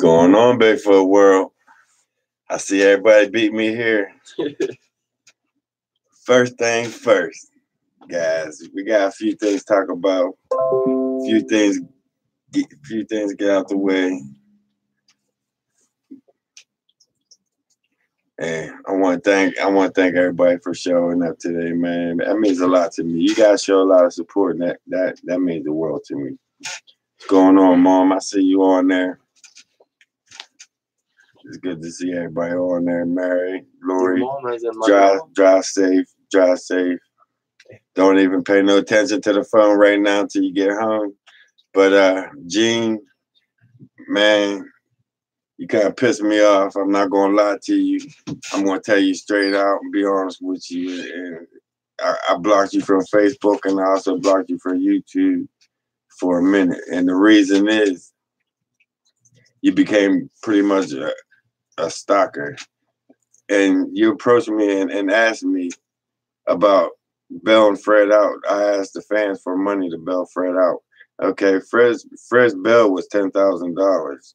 Going on, Bigfoot world? I see everybody beat me here. First thing first, guys. We got a few things to talk about. A few things get out the way. And I want to thank everybody for showing up today, man. That means a lot to me. You guys show a lot of support, and that means the world to me. What's going on, Mom? I see you on there. It's good to see everybody on there. Mary, Lori, drive safe. Don't even pay no attention to the phone right now until you get home. But Gene, man, you kind of pissed me off. I'm not gonna lie to you. I'm gonna tell you straight out and be honest with you. And I blocked you from Facebook, and I also blocked you from YouTube for a minute. And the reason is you became pretty much a stalker. And you approached me and asked me about bailing Fred out. I asked the fans for money to bail Fred out. Okay, Fred's bail was $10,000.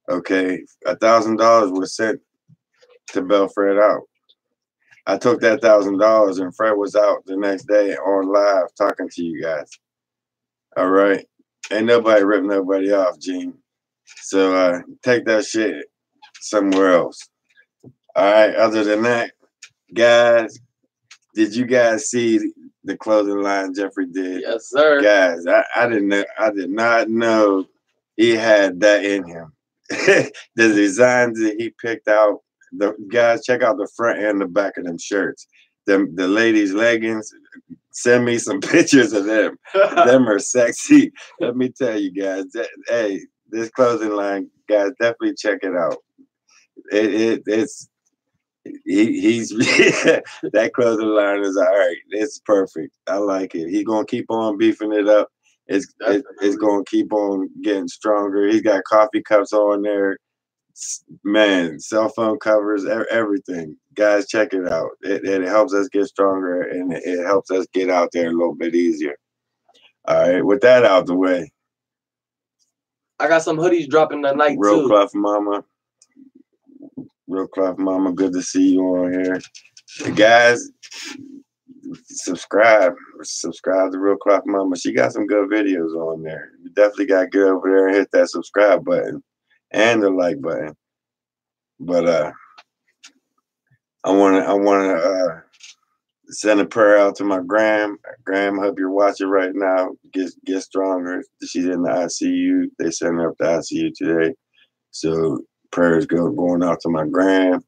Okay, $1,000 was sent to bail Fred out. I took that $1,000 and Fred was out the next day on live talking to you guys. All right, ain't nobody ripped nobody off, Gene. So take that shit somewhere else. All right. Other than that, guys, did you guys see the clothing line Jeffrey did? Yes, sir. Guys, I did not know he had that in him. The designs that he picked out, the guys, check out the front and the back of them shirts. The ladies' leggings. Send me some pictures of them. Them are sexy. Let me tell you guys. Hey, this clothing line, guys, definitely check it out. He's that clothing line is all right. It's perfect. I like it. He's gonna keep on beefing it up. It's gonna keep on getting stronger. He's got coffee cups on there, man. Cell phone covers, everything. Guys, check it out. It helps us get stronger, and it helps us get out there a little bit easier. All right, with that out the way, I got some hoodies dropping tonight too. Real Cloth Mama, good to see you on here. Guys, subscribe to Real Cloth Mama. She got some good videos on there. You definitely got to get over there and hit that subscribe button and the like button. But I wanna send a prayer out to my Gram. Gram, hope you're watching right now. Get stronger. She's in the ICU. They sent her up to ICU today. So prayers going out to my Gram.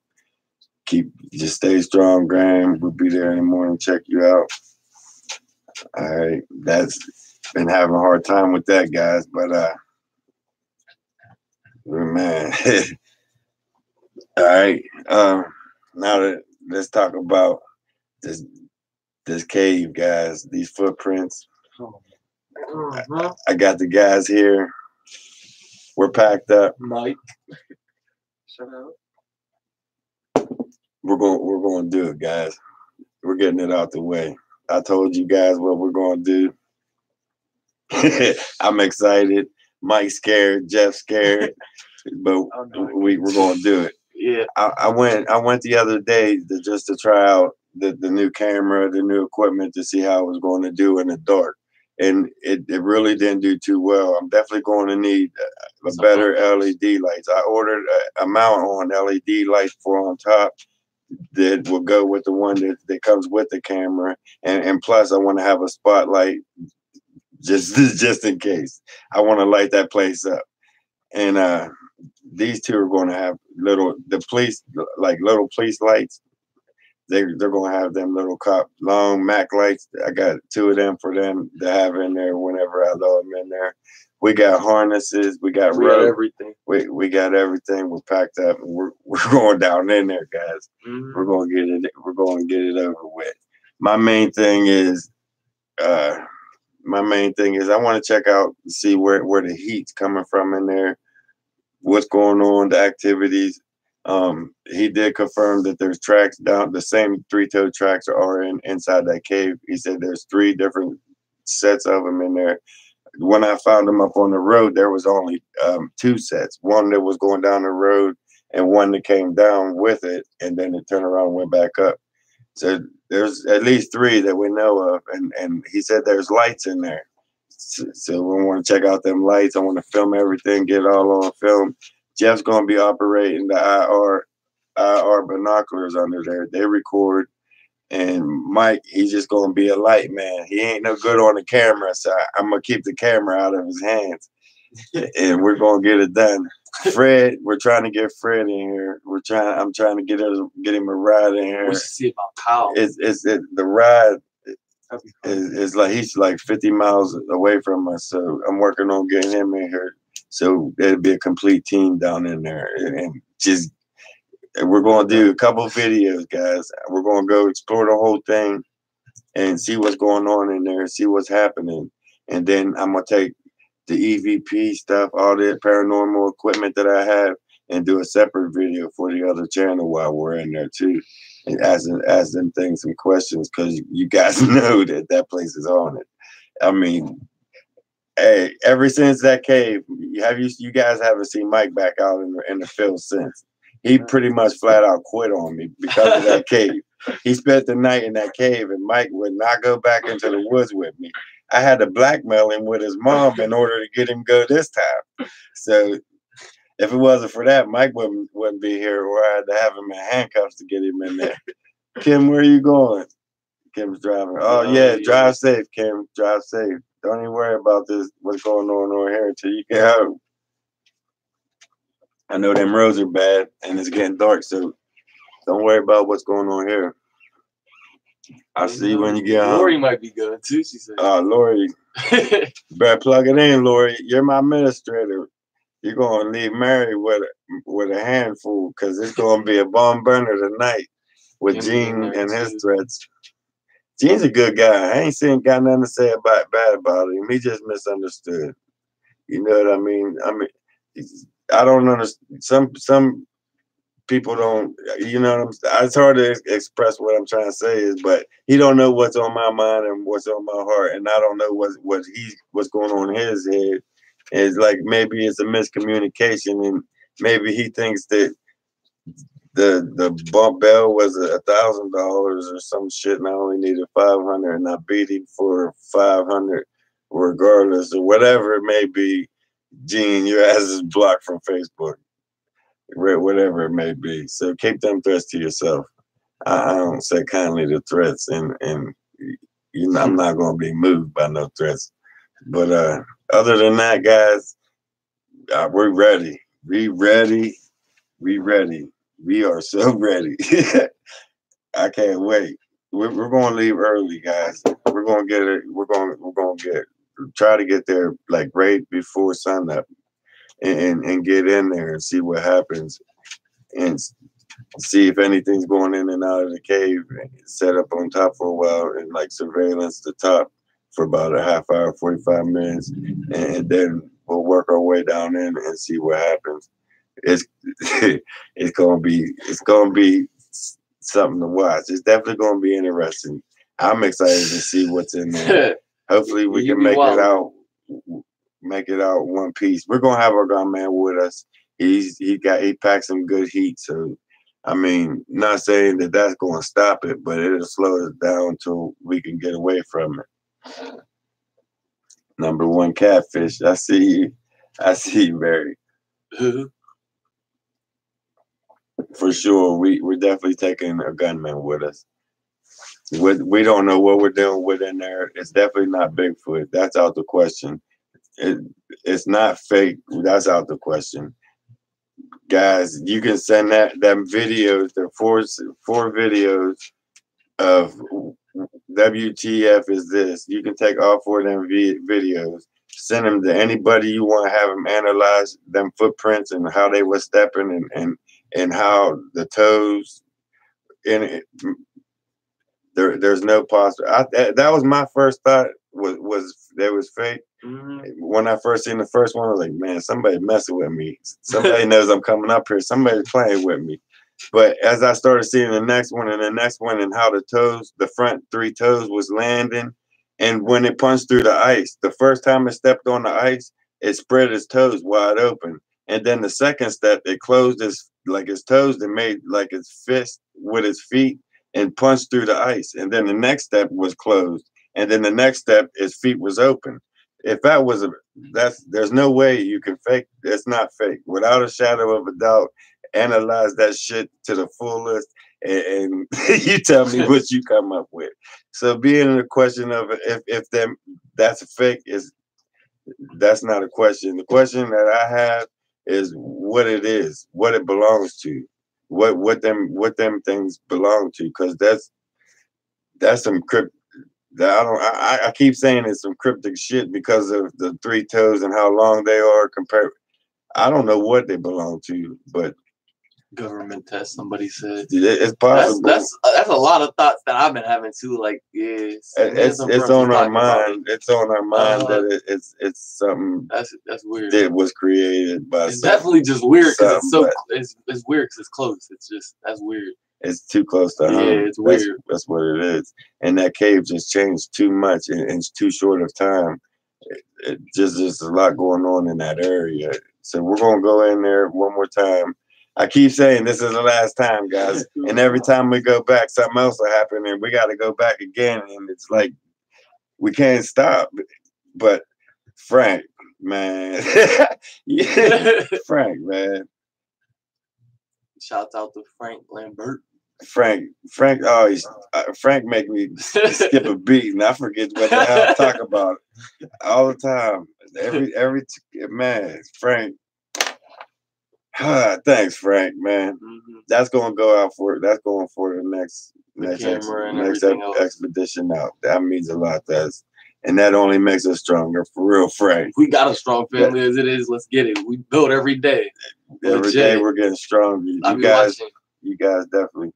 Just stay strong, Gram. We'll be there in the morning, check you out. All right. That's been having a hard time with that, guys. But man. All right. Now let's talk about this cave, guys. These footprints. I got the guys here. We're packed up. Mike. Shut up. We're going to do it, guys. We're getting it out the way. I told you guys what we're going to do. I'm excited. Mike's scared. Jeff's scared. But we're going to do it. Yeah. I went the other day just to try out the new camera, the new equipment, to see how it was going to do in the dark. And it really didn't do too well. I'm definitely going to need a better LED lights. I ordered a mount on LED lights for on top that will go with the one that comes with the camera. And plus, I want to have a spotlight just in case. I want to light that place up. And these two are going to have little police lights. They're going to have them little long Mac lights. I got 2 of them for them to have in there whenever I load them in there. We got harnesses. We got everything. We got everything. We're packed up. And we're going down in there, guys. Mm-hmm. We're going to get it. We're going to get it over with. My main thing is I want to check out, see where the heat's coming from in there. What's going on, the activities. He did confirm that there's tracks down, the same 3-toed tracks are inside that cave. He said there's 3 different sets of them in there. when I found them up on the road, there was only 2 sets. One that was going down the road and one that came down with it, and then it turned around and went back up. So there's at least 3 that we know of, and he said there's lights in there. So we want to check out them lights. I want to film everything, get it all on film. Jeff's going to be operating the IR binoculars under there. They record. And Mike, he's just going to be a light man. He ain't no good on the camera, so I'm going to keep the camera out of his hands. And we're going to get it done. Fred, we're trying to get Fred in here. I'm trying to get him a ride in here. We should see about Kyle. The ride is like, he's like 50 miles away from us, so I'm working on getting him in here. So it'll be a complete team down in there, and just. And we're going to do a couple videos, guys. We're going to go explore the whole thing and see what's going on in there, see what's happening. And then I'm going to take the EVP stuff, all the paranormal equipment that I have, and do a separate video for the other channel while we're in there, too. And ask them things some questions, because you guys know that place is on it. I mean, hey, ever since that cave, you guys haven't seen Mike back out in the field since. He pretty much flat out quit on me because of that cave. He spent the night in that cave, and Mike would not go back into the woods with me. I had to blackmail him with his mom in order to get him to go this time. So if it wasn't for that, Mike wouldn't be here, or I had to have him in handcuffs to get him in there. Kim, where are you going? Kim's driving. Oh, yeah, drive safe, Kim. Drive safe. Don't even worry about what's going on over here until you get home. I know them roads are bad and it's getting dark, so don't worry about what's going on here. I'll see you when you get home. Lori might be good too, she said. Oh, Lori. Better plug it in, Lori. You're my administrator. You're going to leave Mary with a handful, because it's going to be a bomb burner tonight with Gene and his threats. Gene's a good guy. I ain't got nothing to say bad about him. He just misunderstood. You know what I mean? I don't understand. Some people don't, you know, it's hard to express what I'm trying to say but he don't know what's on my mind and what's on my heart, and I don't know what's going on in his head. It's like maybe it's a miscommunication, and maybe he thinks that the bump bell was $1,000 or some shit, and I only needed 500, and I beat him for 500 regardless, or whatever it may be. Gene, your ass is blocked from Facebook, whatever it may be. So keep them threats to yourself. I don't say kindly to threats, and you know, I'm not going to be moved by no threats. But other than that, guys, we're ready. We ready. We are so ready. I can't wait. We're going to leave early, guys. We're going to get it. We're going to try to get there like right before sunup, and get in there and see what happens, and see if anything's going in and out of the cave, and set up on top for a while and like surveillance the top for about a half hour, 45 minutes, and then we'll work our way down in and see what happens. It's gonna be something to watch. It's definitely gonna be interesting. I'm excited to see what's in there. Hopefully we can make it out one piece. We're gonna have our gunman with us. He packs some good heat. So I mean, not saying that that's gonna stop it, but it'll slow us down till we can get away from it. Number one catfish. I see you, Barry. For sure, we're definitely taking a gunman with us. We don't know what we're dealing with in there. It's definitely not Bigfoot. That's out the question. It's not fake. That's out the question. Guys, you can send them videos. There are four videos of WTF is this. You can take all 4 of them videos, send them to anybody you want to have them analyze them footprints and how they were stepping and how the toes in it. There's no possible. That was my first thought was that was fake. Mm-hmm. When I first seen the first one, I was like, man, somebody messing with me. Somebody knows I'm coming up here. Somebody's playing with me. But as I started seeing the next one and how the front 3 toes was landing, And when it punched through the ice, the first time it stepped on the ice, it spread its toes wide open. And then the second step, it closed its toes and made like its fist with its feet and punched through the ice. And then the next step was closed. And then the next step, its feet was open. If that was there's no way you can fake. It's not fake. Without a shadow of a doubt, analyze that shit to the fullest, and you tell me what you come up with. So being a question of if that's a fake that's not a question. The question that I have is what it is, what it belongs to, what them things belong to, because that's some crypt. That I keep saying it's some cryptic shit because of the three toes and how long they are compared. I don't know what they belong to, but government test. Somebody said it's possible. That's a lot of thoughts that I've been having too. Like, it's on our mind. It's on our mind that it's something that's weird. That was created by. It's definitely just weird because it's weird because it's close. It's just that's weird. It's too close to home. Yeah, it's weird. That's what it is. And that cave just changed too much in too short of time. It just a lot going on in that area. So we're gonna go in there one more time. I keep saying this is the last time, guys. And every time we go back, something else will happen, and we got to go back again. And it's like we can't stop. But Frank, man, Frank, man. Shouts out to Frank Lambert. Frank always Frank make me skip a beat and I forget what the hell I'm talking about all the time. Every man, Frank. Thanks, Frank, man. Mm-hmm. That's going for the next expedition out. That means a lot to us. And that only makes us stronger, for real, Frank. We got a strong family as it is. Let's get it. We build every day. Every day we're getting stronger. You guys definitely.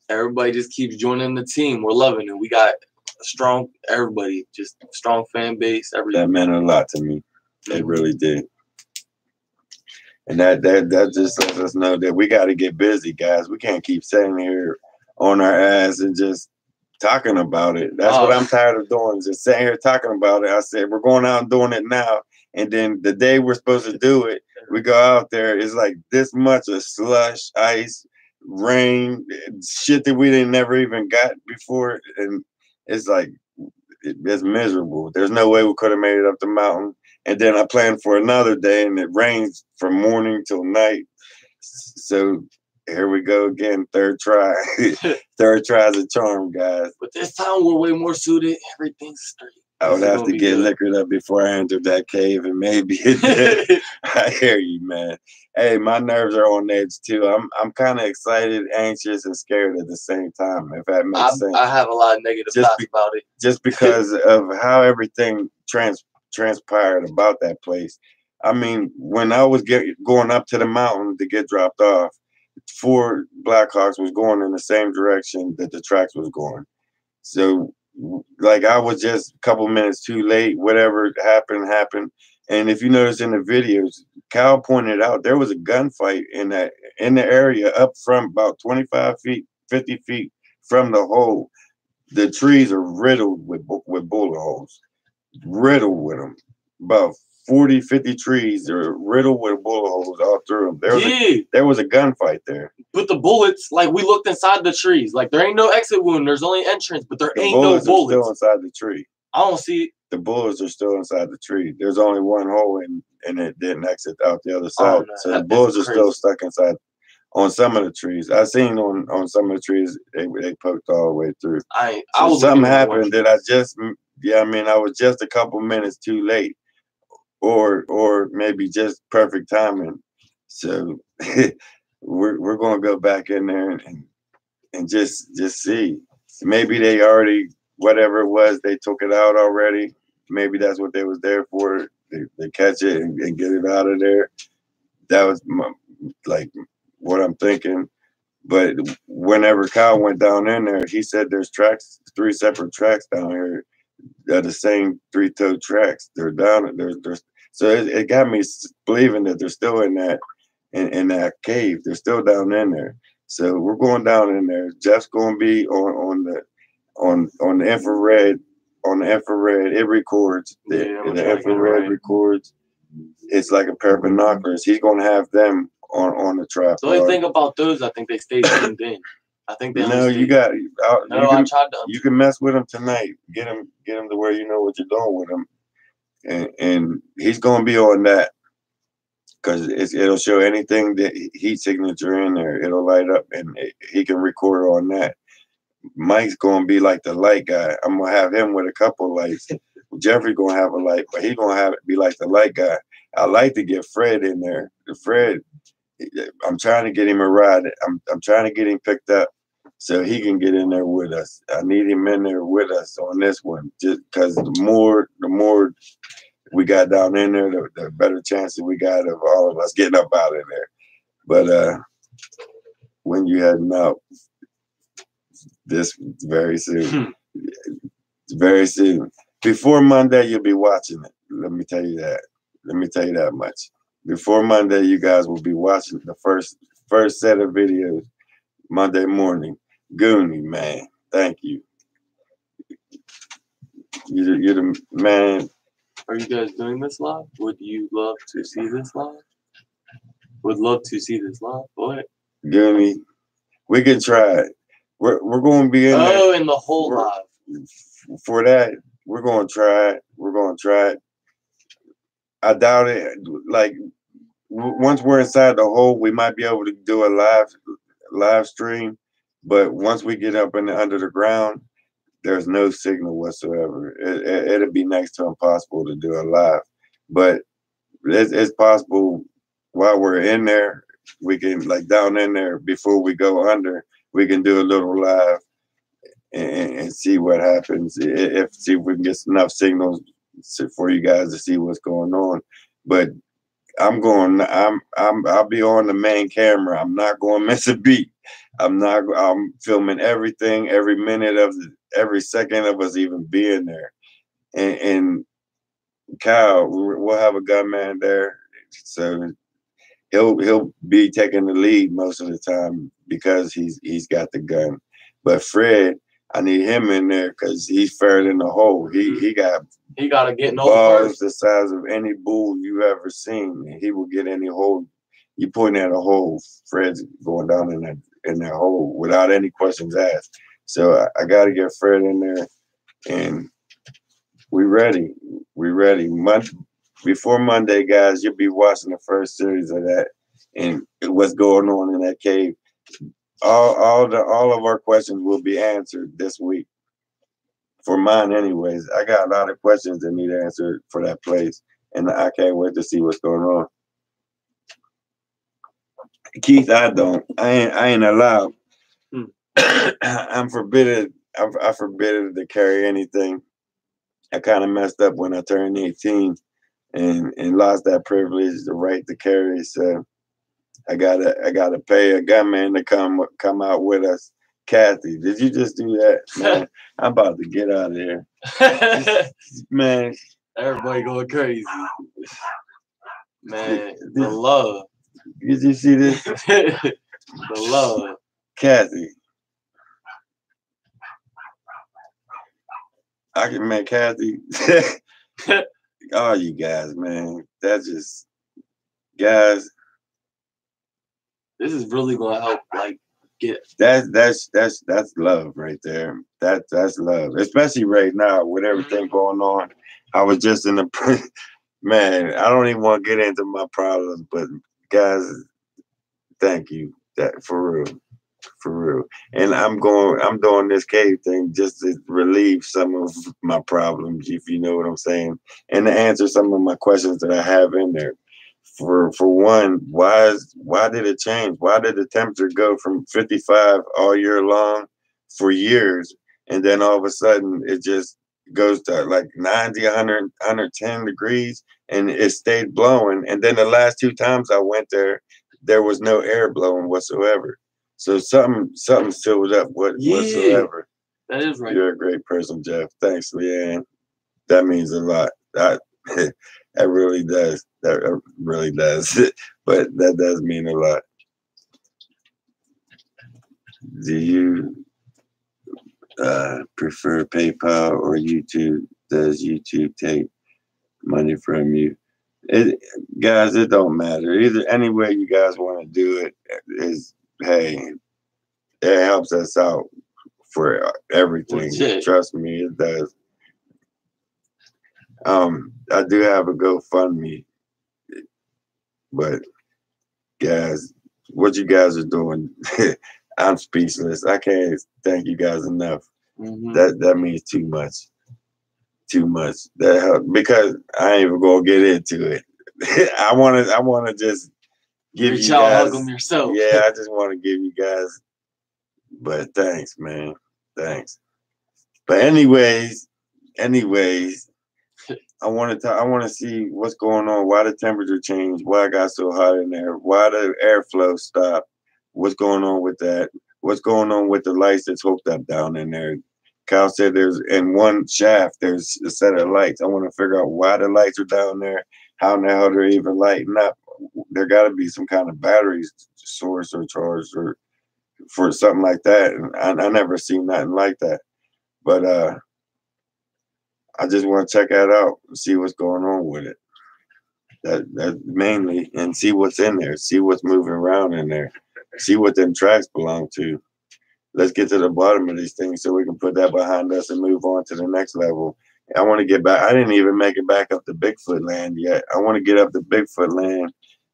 Everybody just keeps joining the team. We're loving it. We got strong, everybody, just strong fan base. Everything. That meant a lot to me. It really did. And that just lets us know that we got to get busy, guys. We can't keep sitting here on our ass and just talking about it. That's what I'm tired of doing, just sitting here talking about it. I said, we're going out and doing it now. And then the day we're supposed to do it, we go out there, it's like this much of slush, ice, rain, shit that we didn't never even got before. And it's like, it's miserable. There's no way we could have made it up the mountain. And then I planned for another day and it rains from morning till night. So here we go again, third try. Third try's a charm, guys. But this time we're way more suited. Everything's straight. I would have to get liquored up before I entered that cave, and maybe I hear you, man. Hey, my nerves are on edge too. I'm kind of excited, anxious, and scared at the same time. If that makes sense. I have a lot of negative thoughts about it, just because of how everything transpired about that place. I mean, when I was going up to the mountain to get dropped off, 4 Blackhawks was going in the same direction that the tracks was going. So, like, I was just a couple minutes too late. Whatever happened. And if you notice in the videos, Kyle pointed out there was a gunfight in the area up from about 25 feet, 50 feet from the hole. The trees are riddled with bullet holes, riddled with them. About 40, 50 trees are riddled with bullet holes all through them. There was a gunfight there. But the bullets, like, we looked inside the trees. Like, there ain't no exit wound. There's only entrance, but there ain't no bullets. Are still inside the tree. I don't see it. The bullets are still inside the tree. There's only one hole, and it didn't exit out the other side. So the bullets are still stuck inside on some of the trees. I seen on some of the trees, they poked all the way through. Something happened that I was just a couple minutes too late. Or maybe just perfect timing. So we're gonna go back in there and just see. Maybe they already, whatever it was, they took it out already. Maybe that's what they was there for. They catch it and get it out of there. That was like what I'm thinking. But whenever Kyle went down in there, he said there's 3 separate tracks down here. They're the same 3-toed tracks. They're down. So it got me believing that they're still in that cave. They're still down in there. So we're going down in there. Jeff's going to be on the infrared on the infrared, it records. The infrared records. It's like a pair of binoculars. He's gonna have them on the tripod. The only thing about those, I think they stay zoomed in. I think they. No, you got. No, I tried to. You can mess with them tonight. Get him to where you know what you're doing with him, and he's gonna be on that because it'll show anything that heat signature in there. It'll light up, and he can record on that. Mike's gonna be like the light guy. I'm gonna have him with a couple lights. Jeffrey gonna have a light, but he's gonna have it be like the light guy. I like to get Fred in there. Fred, I'm trying to get him a ride. I'm trying to get him picked up so he can get in there with us. I need him in there with us on this one, just because the more we got down in there, the better chances we got of all of us getting up out of there. But when you heading out, this very soon, very soon. Before Monday, you'll be watching it. Let me tell you that. Let me tell you that much. Before Monday, you guys will be watching the first set of videos Monday morning. Goonie, man, thank you. You're the man. Are you guys doing this live? Would you love to see this live? Would love to see this live. What? Goonie, we can try it. We're going to be in there. Oh, in the whole live. For that, we're going to try it. We're going to try it. I doubt it. Like, once we're inside the hole, we might be able to do a live stream. But once we get up under the ground, there's no signal whatsoever. It'll be next to impossible to do a live. But it's possible while we're in there, we can, like down in there before we go under, we can do a little live and see what happens. See if we can get enough signals for you guys to see what's going on. But I'll be on the main camera. I'm not going to miss a beat. I'm filming everything, every minute of every second of us even being there. And Kyle, we'll have a gunman there, so he'll be taking the lead most of the time because he's got the gun. But Fred, I need him in there because he's further in the hole. He got to get in the balls the size of any bull you ever seen, and he will get any hole. You pointing at a hole, Fred's going down in that hole without any questions asked. So I got to get Fred in there, and we ready. Before Monday, guys, you'll be watching the first series of that and what's going on in that cave. All of our questions will be answered this week. For mine, anyways. I got a lot of questions that need answered for that place, and I can't wait to see what's going on. Keith, I ain't allowed. I'm forbidden. I forbidden to carry anything. I kind of messed up when I turned 18 and lost that privilege, the right to carry. So I gotta pay a gunman to come out with us. Kathy, did you just do that? Man, I'm about to get out of here. Man. Everybody going crazy. Man, the love. Did you see this? The love. Kathy. I can make Kathy. All you guys, man. That's just guys. This is really gonna help, like, get that's love right there. That's love, especially right now with everything going on. I was just in the man. I don't even want to get into my problems, but guys, thank you. That for real. And I'm doing this cave thing just to relieve some of my problems, if you know what I'm saying, and to answer some of my questions that I have in there. For one, why did it change? Why did the temperature go from 55 all year long for years, and then all of a sudden it just goes to like 90, 100, 110 degrees, and it stayed blowing. And then the last 2 times I went there was no air blowing whatsoever. So something filled up whatsoever. That is right. You're a great person, Jeff. Thanks, Leanne. That means a lot. That really does. That really does. But that does mean a lot. Prefer PayPal or YouTube? Does YouTube take money from you? It, guys, it don't matter. Either any way you guys want to do it is, hey, it helps us out for everything. Legit. Trust me, it does. I do have a GoFundMe, but guys, what you guys are doing, I'm speechless. I can't thank you guys enough. That means too much. Too much. That help, because I ain't even gonna get into it. I wanna just give Reach you out, guys, hug them yourself. Yeah, I just want to give you guys. But thanks, man. Thanks. But anyways, I want to see what's going on. Why the temperature changed? Why it got so hot in there? Why the airflow stopped? What's going on with that? What's going on with the lights that's hooked up down in there? Kyle said there's in one shaft there's a set of lights. I want to figure out why the lights are down there. How in the hell they're even lighting up? There got to be some kind of battery source or charge or for something like that. And I never seen nothing like that. But I just want to check that out and see what's going on with it. That mainly, and see what's in there, see what's moving around in there, see what them tracks belong to. Let's get to the bottom of these things so we can put that behind us and move on to the next level. I want to get back. I didn't even make it back up to Bigfoot land yet. I want to get up to Bigfoot land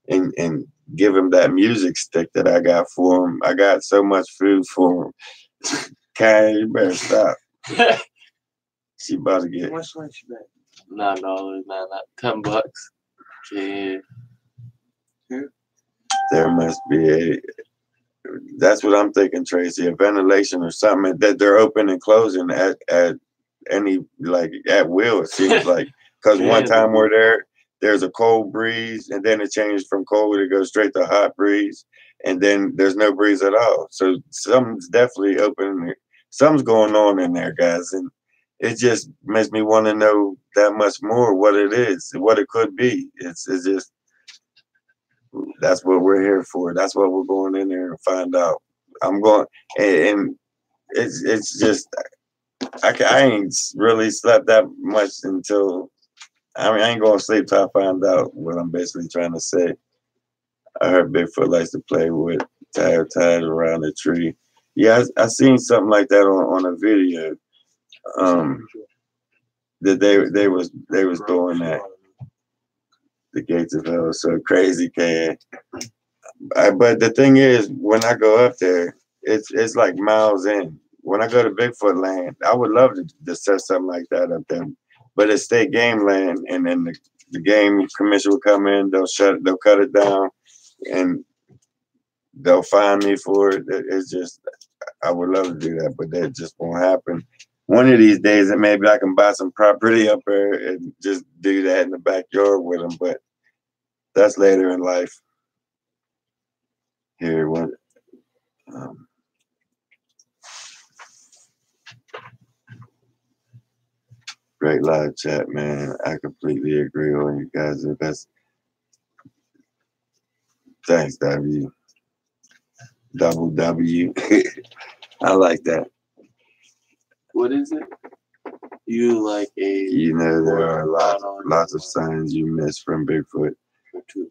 and give him that music stick that I got for him. I got so much food for him. Kai, you better stop. She about to get. What's she back? $9, $10. Yeah. There must be a. That's what I'm thinking, Tracy. A ventilation or something that they're open and closing at any, like, at will. It seems like, because one time we're there's a cold breeze, and then it changes from cold to go straight to hot breeze, and then there's no breeze at all. So something's definitely open. Something's going on in there, guys, and it just makes me want to know that much more what it is and what it could be. It's just, that's what we're here for. That's what we're going in there and find out. I'm going, and it's just, I ain't really slept that much until, I mean, I ain't going to sleep till I find out what I'm basically trying to say. I heard Bigfoot likes to play with tied around the tree. Yeah, I seen something like that on a video. That they was doing that. The gates of hell are so crazy, can. But the thing is, when I go up there, it's like miles in. When I go to Bigfoot land, I would love to set something like that up there. But it's state game land, and then the game commission will come in, they'll cut it down, and they'll fine me for it. It's just, I would love to do that, but that just won't happen. One of these days, and maybe I can buy some property up there and just do that in the backyard with them. But that's later in life. Here, what? Great live chat, man. I completely agree on you guys. That's thanks, W. Double W. I like that. What is it? You like a. You know, there are lots of signs you miss from Bigfoot.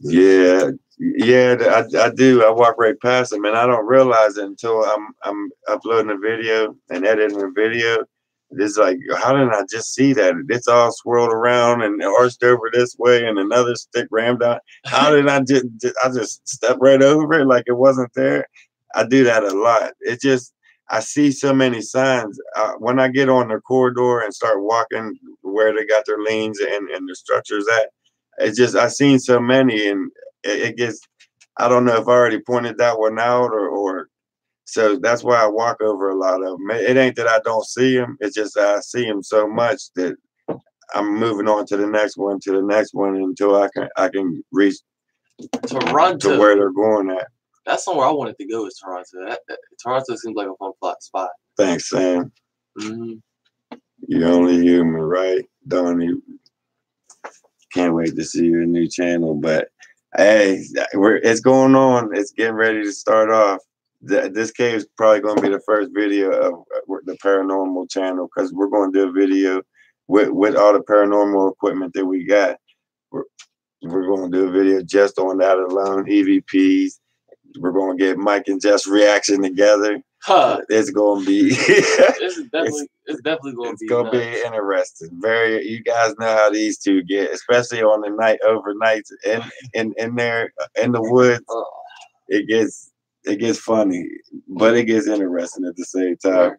Yeah, I do. I walk right past them, and I don't realize it until I'm uploading a video and editing a video. It's like, how did I just see that? It's all swirled around and arched over this way, and another stick rammed out. How did I just step right over it like it wasn't there? I do that a lot. It just, I see so many signs. When I get on the corridor and start walking where they got their lanes and the structures at, it's just, I've seen so many, and it gets, I don't know if I already pointed that one out or so that's why I walk over a lot of them. It ain't that I don't see them. It's just that I see them so much that I'm moving on to the next one, until I can reach Toronto, to where they're going at. That's somewhere I wanted to go, is Toronto. Toronto seems like a fun spot. Thanks, Sam. You're only human, right? Donnie, can't wait to see your new channel. But hey, it's going on. It's getting ready to start off. This cave is probably going to be the first video of the paranormal channel, because we're going to do a video with all the paranormal equipment that we got. We're going to do a video just on that alone, EVPs. We're going to get Mike and Jeff's reaction together. It's going to be it's definitely going to be interesting. Very, you guys know how these two get, especially on the night overnight in there in the woods. It gets funny, but it gets interesting at the same time.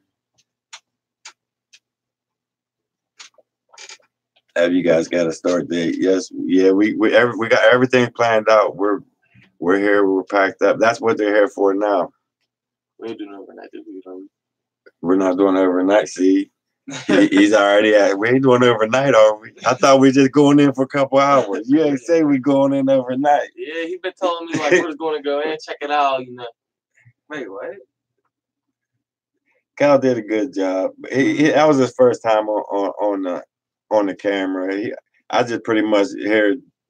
Have you guys got a start date? Yes, yeah. We got everything planned out. We're here. We're packed up. That's what they're here for now. We ain't doing overnight. We're not doing overnight. See, he's already at. We ain't doing overnight, are we? I thought we just going in for a couple hours. You ain't say we going in overnight. Yeah, he been telling me like we're just going to go in, check it out. You know. Wait, what? Kyle did a good job. That was his first time on the camera. I just pretty much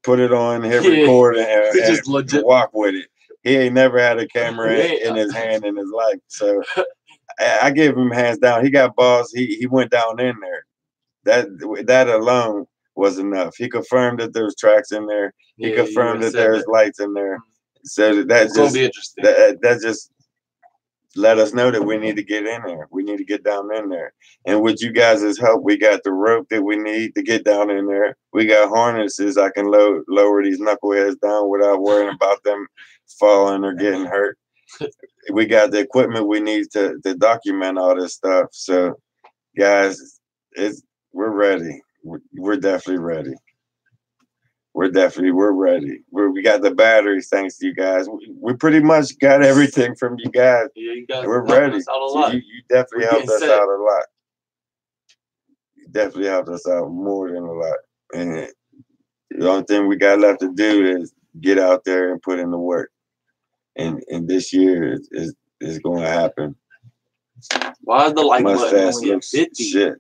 put it on, record and just legit walk with it. He ain't never had a camera in his hand in his life. So I gave him hands down. He got balls. He went down in there. That alone was enough. He confirmed that there was tracks in there. He confirmed that there's lights in there. So that's gonna be interesting. That just let us know that we need to get in there. We need to get down in there. And with you guys' help, we got the rope that we need to get down in there. We got harnesses. I can lower these knuckleheads down without worrying about them falling or getting hurt. We got the equipment we need to document all this stuff. So, guys, we're ready. We're definitely ready. We're ready. We got the batteries, thanks to you guys. We pretty much got everything from you guys. Yeah, you guys. We're ready. You definitely helped us out a lot. You definitely helped us out more than a lot. And the only thing we got left to do is get out there and put in the work. And this year is going to happen. Why is the like button only at 50? Shit.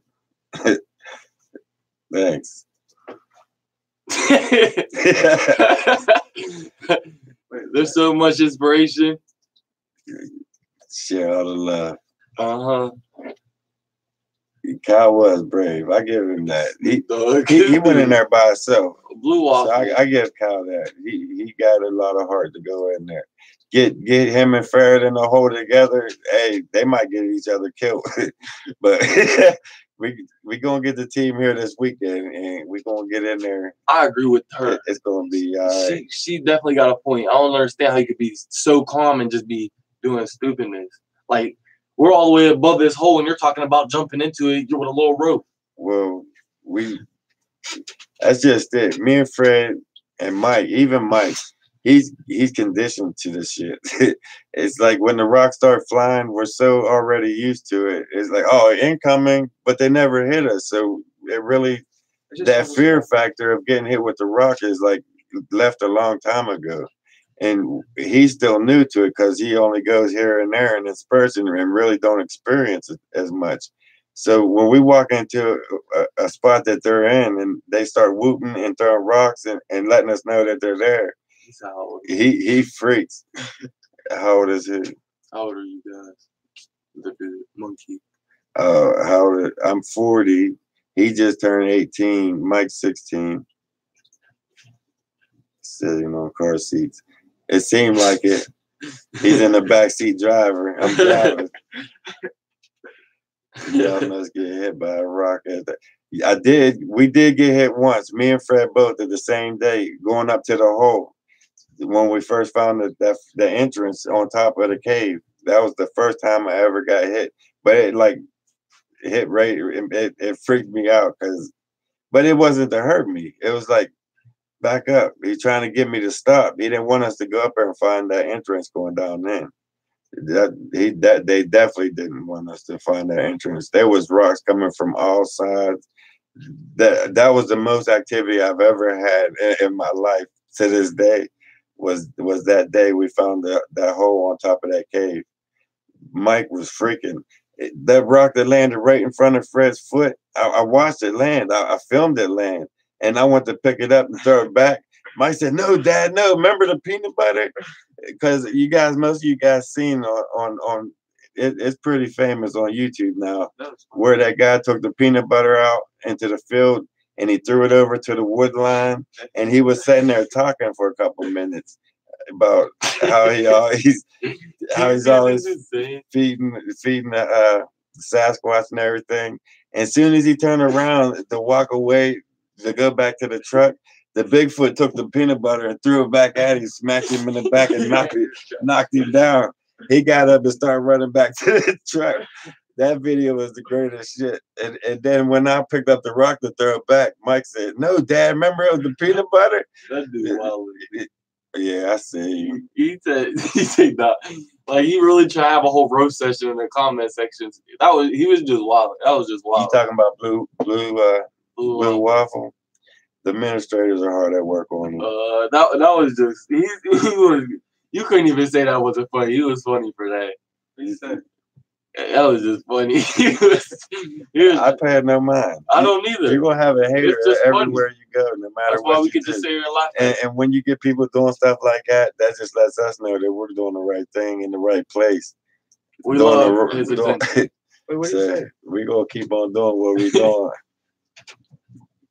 Thanks. There's so much inspiration. Share all the love. Uh-huh. Kyle was brave. I give him that. He went in there by himself. Blew off. So I give Kyle that. He got a lot of heart to go in there. Get him and Farrah in the hole together. Hey, they might get each other killed. But we gonna get the team here this weekend, and we gonna get in there. I agree with her. It's gonna be all right. She definitely got a point. I don't understand how you could be so calm and just be doing stupidness. Like, we're all the way above this hole, and you're talking about jumping into it. You're with a little rope. Well, that's just it. Me and Fred and Mike, even Mike, he's conditioned to this shit. It's like when the rocks start flying, we're so already used to it. It's like, oh, incoming, but they never hit us. So it really, that fear factor of getting hit with the rock is like left a long time ago. And he's still new to it because he only goes here and there in this person and really don't experience it as much. So when we walk into a spot that they're in and they start whooping and throwing rocks and letting us know that they're there, he freaks. How old is he? How old are you guys? The monkey. I'm 40. He just turned 18. Mike's 16. Sitting on car seats. It seemed like it. He's in the backseat driver. I'm driving. Y'all must get hit by a rock. We did get hit once. Me and Fred both at the same day, going up to the hole. When we first found the entrance on top of the cave, that was the first time I ever got hit. But it hit right. It freaked me out but it wasn't to hurt me. It was like, back up. He's trying to get me to stop. He didn't want us to go up there and find that entrance going down in. They definitely didn't want us to find that entrance. There was rocks coming from all sides. That was the most activity I've ever had in my life to this day. Was that day we found that hole on top of that cave. Mike was freaking. That rock that landed right in front of Fred's foot, I watched it land. I filmed it land. And I went to pick it up and throw it back. Mike said, "No, Dad, no. Remember the peanut butter?" because most of you guys seen on it's pretty famous on YouTube now, where that guy took the peanut butter out into the field and he threw it over to the wood line, and he was sitting there talking for a couple minutes about how he's always feeding the Sasquatch and everything. And as soon as he turned around to walk away to go back to the truck, the Bigfoot took the peanut butter and threw it back at him, smacked him in the back, and knocked him down. He got up and started running back to the truck. That video was the greatest shit. And then when I picked up the rock to throw it back, Mike said, "No, Dad, remember it was the peanut butter?" That dude wild. Yeah, I see. He said that. Like, he really tried to have a whole roast session in the comment sections. He was just wild. That was just wild. You talking about blue waffle? The administrators are hard at work on him. That was just he was. You couldn't even say that wasn't funny. He was funny for that. He said that was just funny. I pay no mind. I don't either. You're gonna have a hater everywhere you go, no matter That's what. Why we you could do. just sit here and laugh. And when you get people doing stuff like that, that just lets us know that we're doing the right thing in the right place. We love his attention. Wait, what do you say? We gonna keep on doing what we're doing.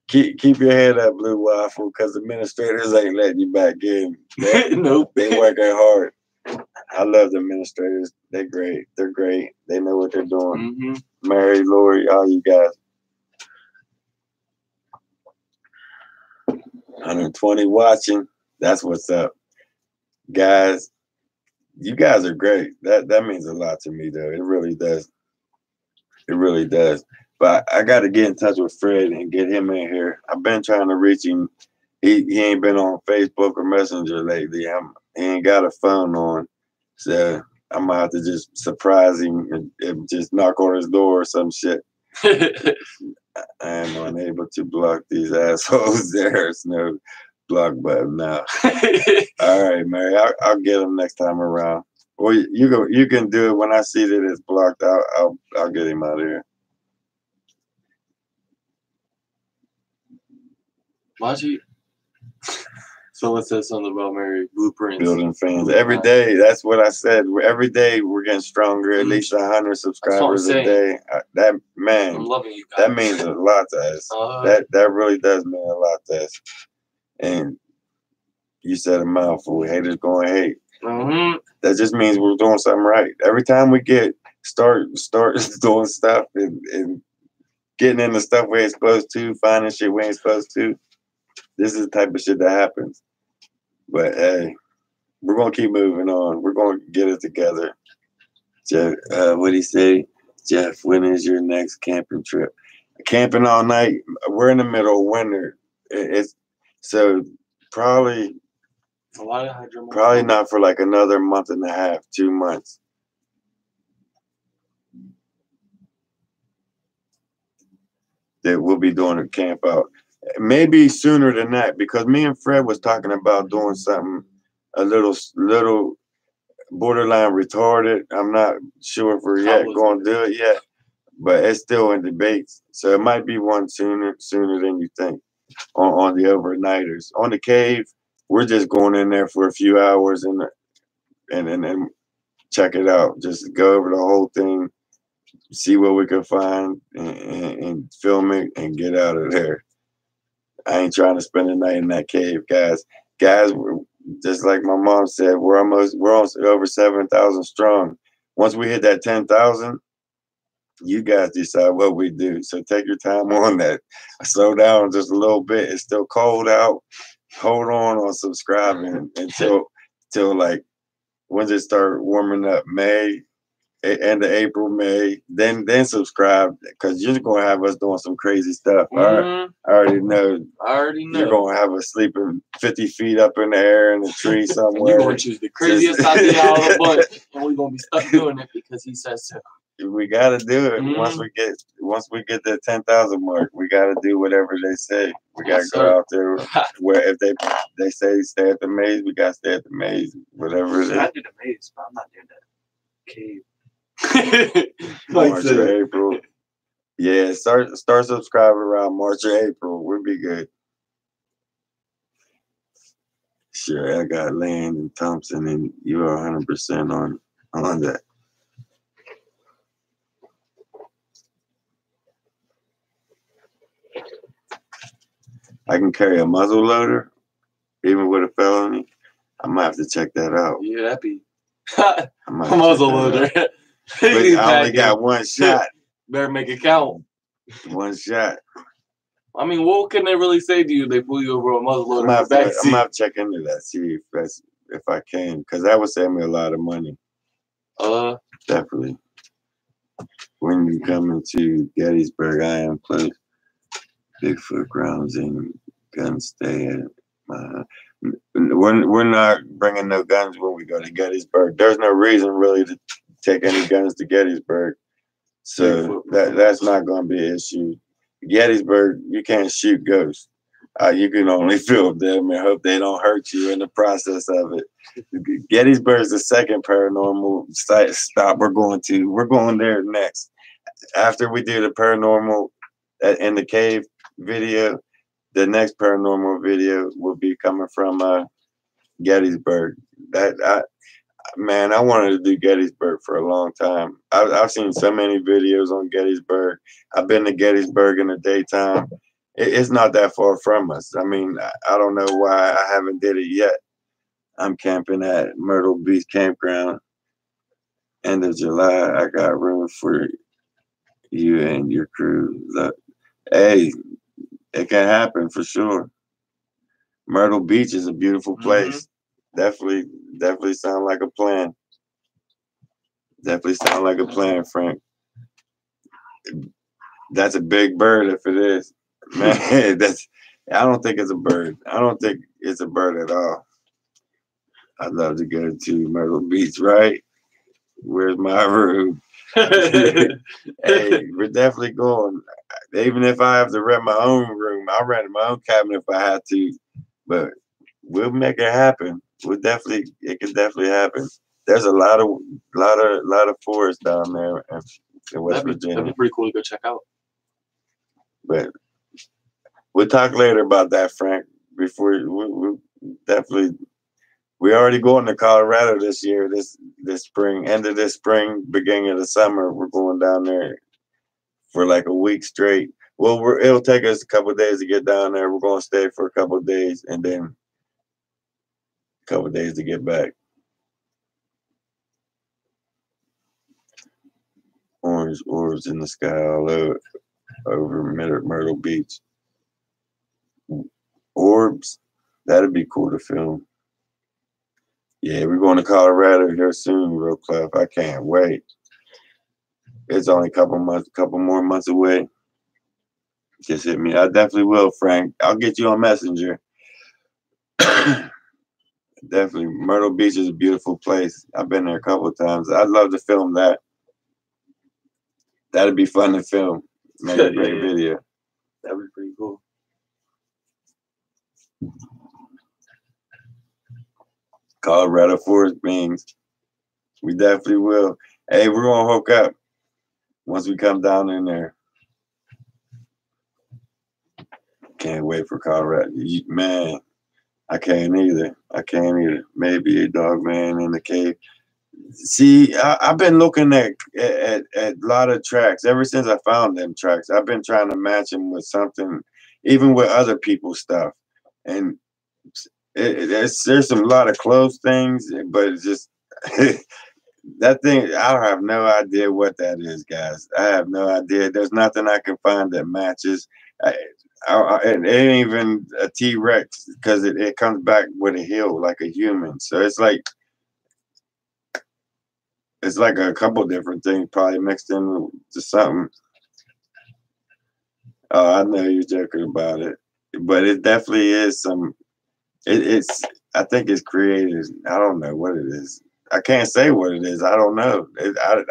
Keep your head up, Blue Waffle, because the administrators ain't letting you back in. Nope. They working hard. I love the administrators. They're great. They're great. They know what they're doing. Mm-hmm. Mary, Lori, all you guys. 120 watching. That's what's up. Guys, you guys are great. That means a lot to me, though. It really does. It really does. But I got to get in touch with Fred and get him in here. I've been trying to reach him. He ain't been on Facebook or Messenger lately. He ain't got a phone on. So I'm going to have to just surprise him and just knock on his door or some shit. I am unable to block these assholes. There's no block button now. All right, Mary. I'll get him next time around. Or you can do it when I see that it's blocked. I'll get him out of here. Machi. So it says something about Mary blueprints. Building fans every day. That's what I said. Every day we're getting stronger. At least 100 subscribers a day. I'm loving you guys. That means a lot to us. That really does mean a lot to us. And you said a mouthful. Haters going to hate. Mm-hmm. That just means we're doing something right. Every time we start doing stuff and getting into stuff we ain't supposed to, finding shit we ain't supposed to. This is the type of shit that happens. But hey, we're gonna keep moving on. We're gonna get it together. Jeff, what'd he say? Jeff, when is your next camping trip? Camping all night. We're in the middle of winter. It's so probably not for like another month and a half, 2 months. That we'll be doing a camp out. Maybe sooner than that, because me and Fred was talking about doing something a little borderline retarded. I'm not sure if we're going to do it yet, but it's still in debates. So it might be one sooner than you think on the overnighters. On the cave, we're just going in there for a few hours and check it out. Just go over the whole thing, see what we can find and film it and get out of there. I ain't trying to spend the night in that cave, guys. Guys, just like my mom said, we're on over 7,000 strong. Once we hit that 10,000, you guys decide what we do. So take your time on that. Slow down just a little bit. It's still cold out. Hold on subscribing until like when it start warming up, May. End of April, May, then subscribe, because you're gonna have us doing some crazy stuff. I already know. You're gonna have us sleeping 50 feet up in the air in a tree somewhere. You're gonna choose the craziest idea out of the bunch, and we're gonna be stuck doing it because he says so. We gotta do it. Once we get that 10,000 mark, we gotta do whatever they say. We gotta go out there. Where if they say stay at the maze, we gotta stay at the maze. Whatever it is. I did the maze, but I'm not doing that cave. March or April. Yeah, start subscribing around March or April. We'll be good. Sure, I got Land and Thompson, and you are 100% on that. I can carry a muzzle loader, even with a felony. I might have to check that out. Yeah, that'd be I might muzzle loader. But I only got one shot. Better make it count. One shot. I mean, what can they really say to you? They pull you over a muzzle loader. I'm gonna have to check into that, see if I can, because that would save me a lot of money. Definitely. When you come into Gettysburg, I am close. Bigfoot grounds and guns stay at my. We're not bringing no guns when we go to Gettysburg. There's no reason really to take any guns to Gettysburg, so that's not going to be an issue. Gettysburg, you can't shoot ghosts. You can only film them and hope they don't hurt you in the process of it. Gettysburg is the second paranormal stop we're going to. We're going there next. After we do the paranormal in the cave video, the next paranormal video will be coming from Gettysburg. Man, I wanted to do Gettysburg for a long time. I've seen so many videos on Gettysburg. I've been to Gettysburg in the daytime. It's not that far from us. I mean, I don't know why I haven't did it yet. I'm camping at Myrtle Beach Campground. End of July. I got room for you and your crew. Look, hey, it can happen for sure. Myrtle Beach is a beautiful place. Definitely sound like a plan. Definitely sound like a plan, Frank. That's a big bird if it is. Man, I don't think it's a bird. I don't think it's a bird at all. I'd love to go to Myrtle Beach, right? Where's my room? Hey, we're definitely going. Even if I have to rent my own room, I'll rent my own cabin if I have to. But we'll make it happen. It can definitely happen. There's a lot of forest down there in West Virginia. That'd be pretty cool to go check out. But we'll talk later about that, Frank. Before we definitely, we already going to Colorado this year, this spring, end of this spring, beginning of the summer. We're going down there for like a week straight. Well, it'll take us a couple of days to get down there. We're going to stay for a couple of days and then a couple of days to get back. Orange orbs in the sky all over Myrtle Beach. Orbs, that'd be cool to film. Yeah, we're going to Colorado here soon, real Clef. I can't wait. It's only a couple more months away. Just hit me. I definitely will, Frank. I'll get you on Messenger. Definitely. Myrtle Beach is a beautiful place. I've been there a couple of times. I'd love to film that. That'd be fun to film. Make a great video. That'd be pretty cool. Colorado Forest Beans. We definitely will. Hey, we're going to hook up once we come down in there. Can't wait for Colorado. Man, I can't either. Maybe a dog man in the cave. See, I've been looking at a lot of tracks ever since I found them tracks. I've been trying to match them with something, even with other people's stuff. And there's a lot of close things, but it's just that thing. I have no idea what that is, guys. I have no idea. There's nothing I can find that matches. It ain't even a T-Rex because it comes back with a heel like a human. So it's like a couple different things probably mixed in to something. Oh, I know you're joking about it, but it definitely is some. It's. I think it's created. I don't know what it is. I can't say what it is. I don't know.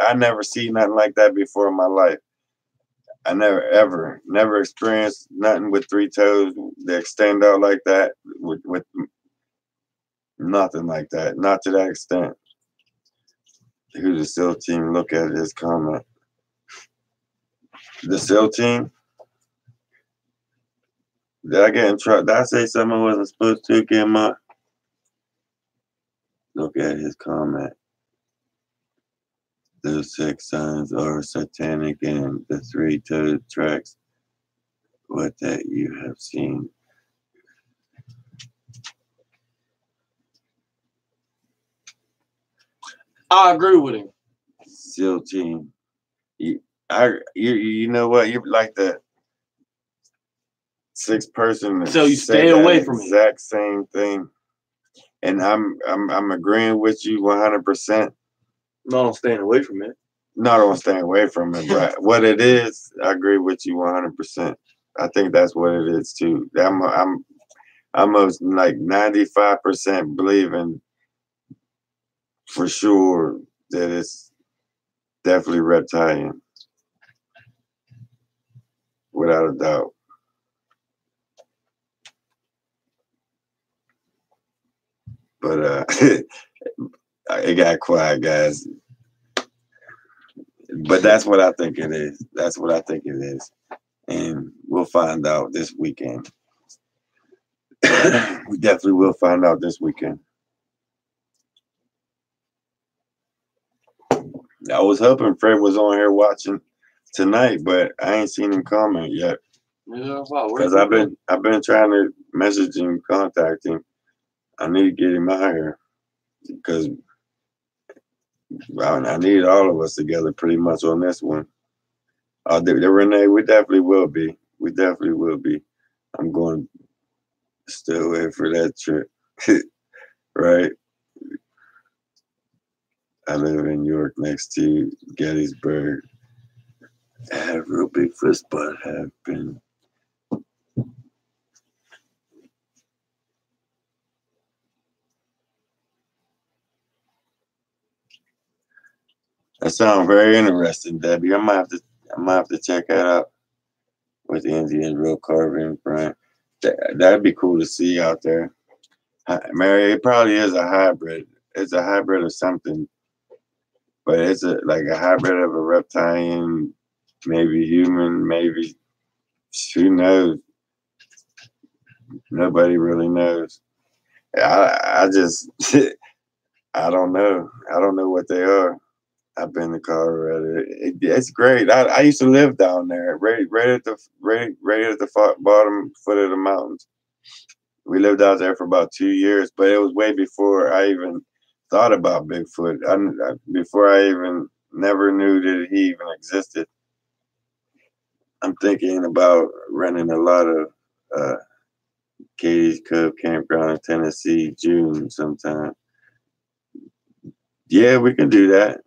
I never seen nothing like that before in my life. I never experienced nothing with three toes that extend out like that. With nothing like that. Not to that extent. Who's the SEAL team? Look at his comment. The SEAL team? Did I get in trouble? Did I say something I wasn't supposed to, Gemma? Look at his comment. The 6 signs are satanic and the 3-toed tracks. What that you have seen. I agree with him. SEAL team. You know what? You're like the 6th person. So you stay away from me. Exact same thing. And I'm agreeing with you 100%. No, I'm staying away from it. Not on staying away from it, but what it is, I agree with you 100%. I think that's what it is too. I'm almost like 95% believing for sure that it's definitely reptilian, without a doubt. But it got quiet, guys. But that's what I think it is. That's what I think it is. And we'll find out this weekend. We definitely will find out this weekend. I was hoping Fred was on here watching tonight, but I ain't seen him comment yet. Yeah, wow. Because I've been trying to message him, contact him. I need to get him out here because I need all of us together pretty much on this one. Renee, we definitely will be. We definitely will be. I'm going to stay away for that trip. Right? I live in York next to Gettysburg. I had a real Bigfoot spot happen. That sounds very interesting, Debbie. I might have to check that out with the Indian real carving front. That'd be cool to see out there. Mary, it probably is a hybrid. It's a hybrid of something, but it's like a hybrid of a reptilian, maybe human, maybe who knows. Nobody really knows. I just I don't know. I don't know what they are. I've been to Colorado. It's great. I used to live down there, right at the bottom foot of the mountains. We lived out there for about 2 years, but it was way before I even thought about Bigfoot. Before I even never knew that he even existed. I'm thinking about renting a lot of Katie's Cove Campground in Tennessee, June sometime. Yeah, we can do that.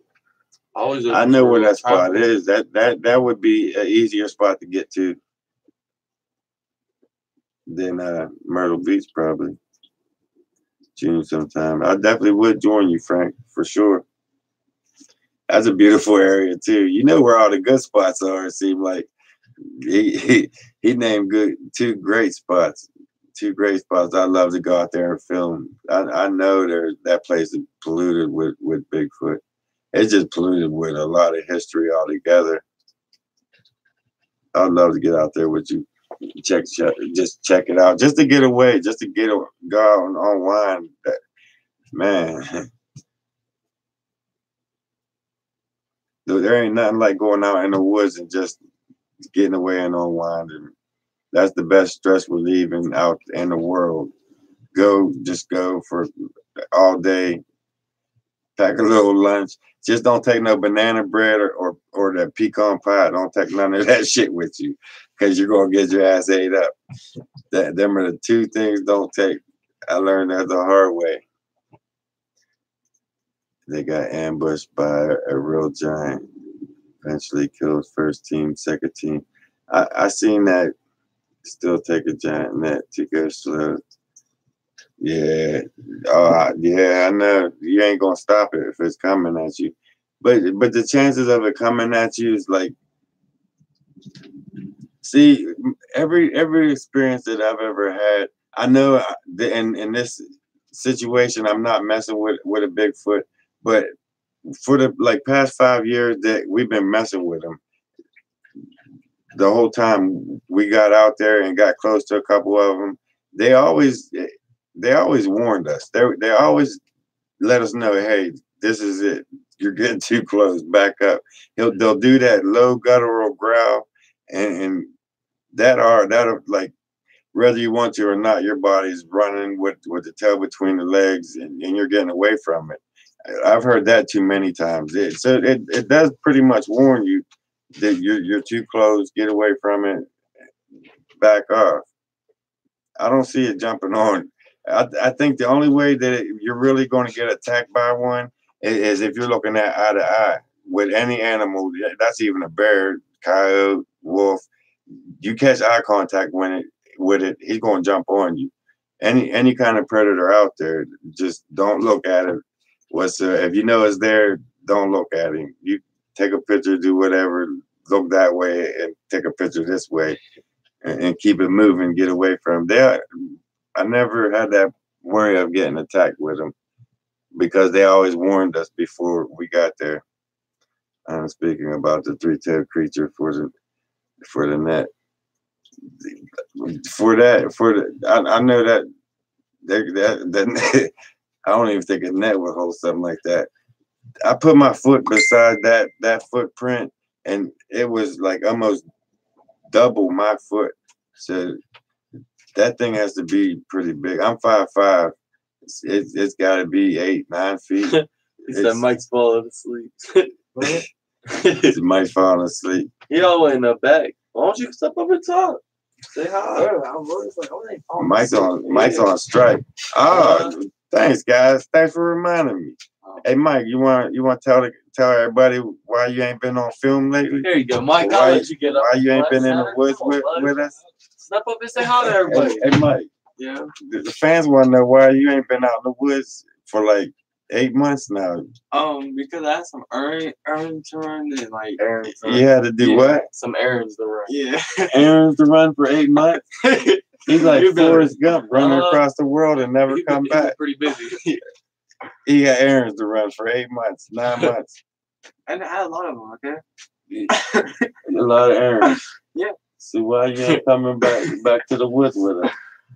I know where that spot is. That would be an easier spot to get to than Myrtle Beach, probably. June sometime. I definitely would join you, Frank, for sure. That's a beautiful area too. You know where all the good spots are. It seemed like he named two great spots. Two great spots. I love to go out there and film. I know that place is polluted with Bigfoot. It's just polluted with a lot of history altogether. I'd love to get out there with you. Just check it out. Just to get away. Just to go out and unwind. Man. There ain't nothing like going out in the woods and just getting away and unwinding. That's the best stress relieving out in the world. Just go for all day. Pack a little lunch. Just don't take no banana bread or that pecan pie. Don't take none of that shit with you, because you're gonna get your ass ate up. Them are the two things don't take. I learned that the hard way. They got ambushed by a real giant. Eventually killed first team, second team. I seen that. Still take a giant net to go slow. Yeah. Yeah, I know. You ain't gonna stop it if it's coming at you. But the chances of it coming at you is like, see, every experience that I've ever had, I know in this situation I'm not messing with a Bigfoot, but for the past 5 years that we've been messing with them, the whole time we got out there and got close to a couple of them, they always warned us. They let us know, hey, this is it. You're getting too close. Back up. They'll do that low guttural growl, and that'll like whether you want to or not, your body's running with the tail between the legs, and you're getting away from it. I've heard that too many times. It does pretty much warn you that you're too close. Get away from it. Back off. I don't see it jumping on. I think the only way that you're really going to get attacked by one is if you're looking at eye to eye with any animal. That's even a bear, coyote, wolf. You catch eye contact with it, he's going to jump on you. Any kind of predator out there, just don't look at it. If you know it's there, don't look at him. You take a picture, do whatever, look that way, and take a picture this way, and keep it moving. Get away from them. I never had that worry of getting attacked with them because they always warned us before we got there. I'm speaking about the three-tailed creature for the net. I know that I don't even think a net would hold something like that. I put my foot beside that footprint, and it was like almost double my foot. So that thing has to be pretty big. I'm 5'5". It's got to be 8-9 feet. He said Mike's falling asleep. Mike's falling asleep. He all the way in the back. Why don't you step up and talk? Say hi. Mike's on strike. Thanks guys. Thanks for reminding me. Hey Mike, you want to tell everybody why you ain't been on film lately? There you go, Mike. I'll let you get up. Why you ain't been in the woods with us? Step up and say hi to everybody. Hey Mike. Yeah. The fans want to know why you ain't been out in the woods for like 8 months now. Because I had some errands to run and like errands. You had to do what? Some errands to run. Yeah. Errands to run for 8 months. He's like Forrest Gump running across the world and never come back. Pretty busy. He got errands to run for 8 months, 9 months. And I had a lot of them. Okay. A lot of errands. Yeah. So why you ain't coming back to the woods with us?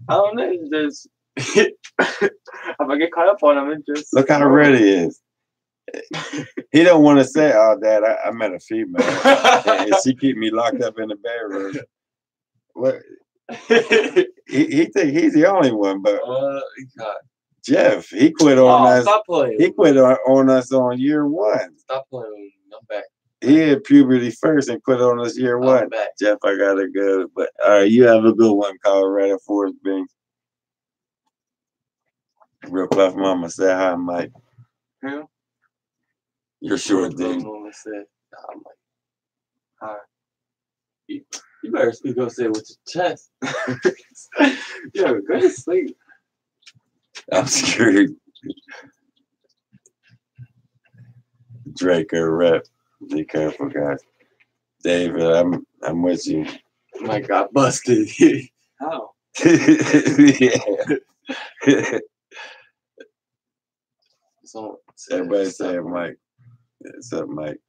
I don't know. Just if I get caught up on him, it just look how ready he is. He don't want to say, "Oh, Dad, I met a female, and she keep me locked up in the bedroom." What? He think he's the only one, but God. Jeff, he quit on us. Stop playing. He quit on us on year 1. Stop playing. I'm back. He had puberty first and quit on us year 1. Jeff, I gotta go. But all right, you have a good one, Colorado Forest Bing. Real Clef Mama said hi, Mike. Who? You're sure, dude. Mama said hi, Mike. Hi. You better speak up, say it with your chest. Yo, go to sleep. I'm screwed. Draco rep. Be careful, guys. David, I'm with you. Mike got busted. How? Yeah. So everybody say Mike. What's up, Mike?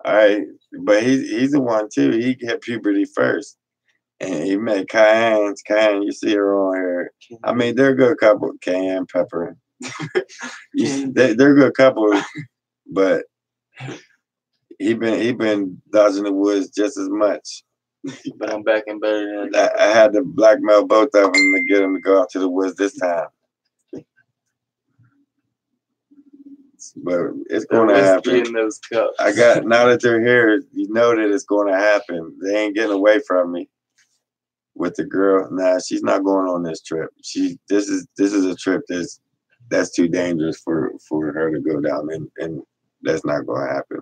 All right, but he's the one too. He hit puberty first, and he met Cayenne. Cayenne, you see her on here. I mean, they're a good couple. Cayenne, Pepper. They're a good couple, but he been dodging the woods just as much. But I'm back and better than I had to blackmail both of them to get them to go out to the woods this time. But it's going to happen. In those cups. Now that they're here, you know that it's going to happen. They ain't getting away from me. With the girl, nah, she's not going on this trip. This is a trip that's too dangerous for her to go down, and that's not going to happen.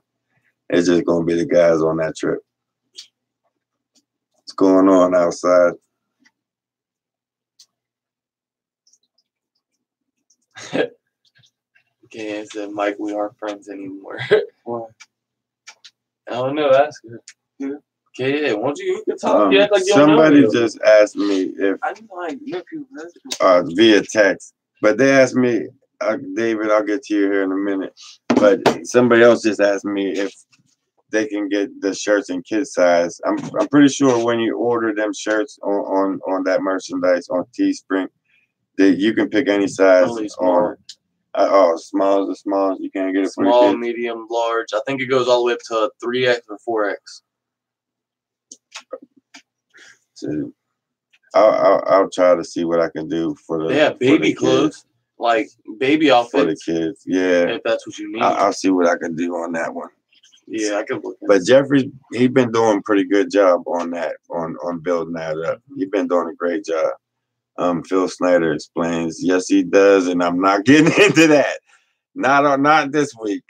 It's just going to be the guys on that trip. What's going on outside? Can't say, Mike, we aren't friends anymore. Why? I don't know. Ask her. Yeah. Okay, yeah. Won't you can talk? You act like you don't know. Somebody just asked me if I didn't like know people via text, but they asked me, David, I'll get to you here in a minute. But somebody else just asked me if they can get the shirts in kid size. I'm pretty sure when you order them shirts on that merchandise on Teespring, that you can pick any size on. Oh, small the smallest you can't get it for the Small, kids? medium, large. I think it goes all the way up to 3X or 4X. So I'll try to see what I can do for the. They have baby clothes, like baby outfits for the kids. Yeah, if that's what you need. I'll see what I can do on that one. Yeah, I could look. But Jeffrey, he's been doing a pretty good job on that, on building that up. He's been doing a great job. Phil Snyder explains, yes, he does, and I'm not getting into that. Not this week.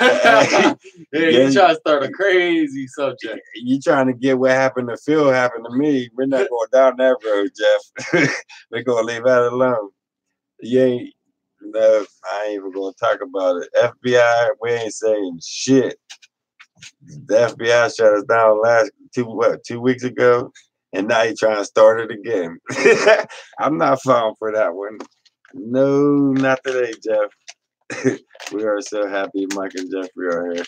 Yeah, you trying to start a crazy subject. You trying to get what happened to Phil happened to me. We're not going down that road, Jeff. We're gonna leave that alone. No, I ain't even gonna talk about it. FBI, we ain't saying shit. The FBI shut us down 2 weeks ago, and now you trying to start it again. I'm not falling for that one. No, not today, Jeff. We are so happy Mike and Jeffrey are here.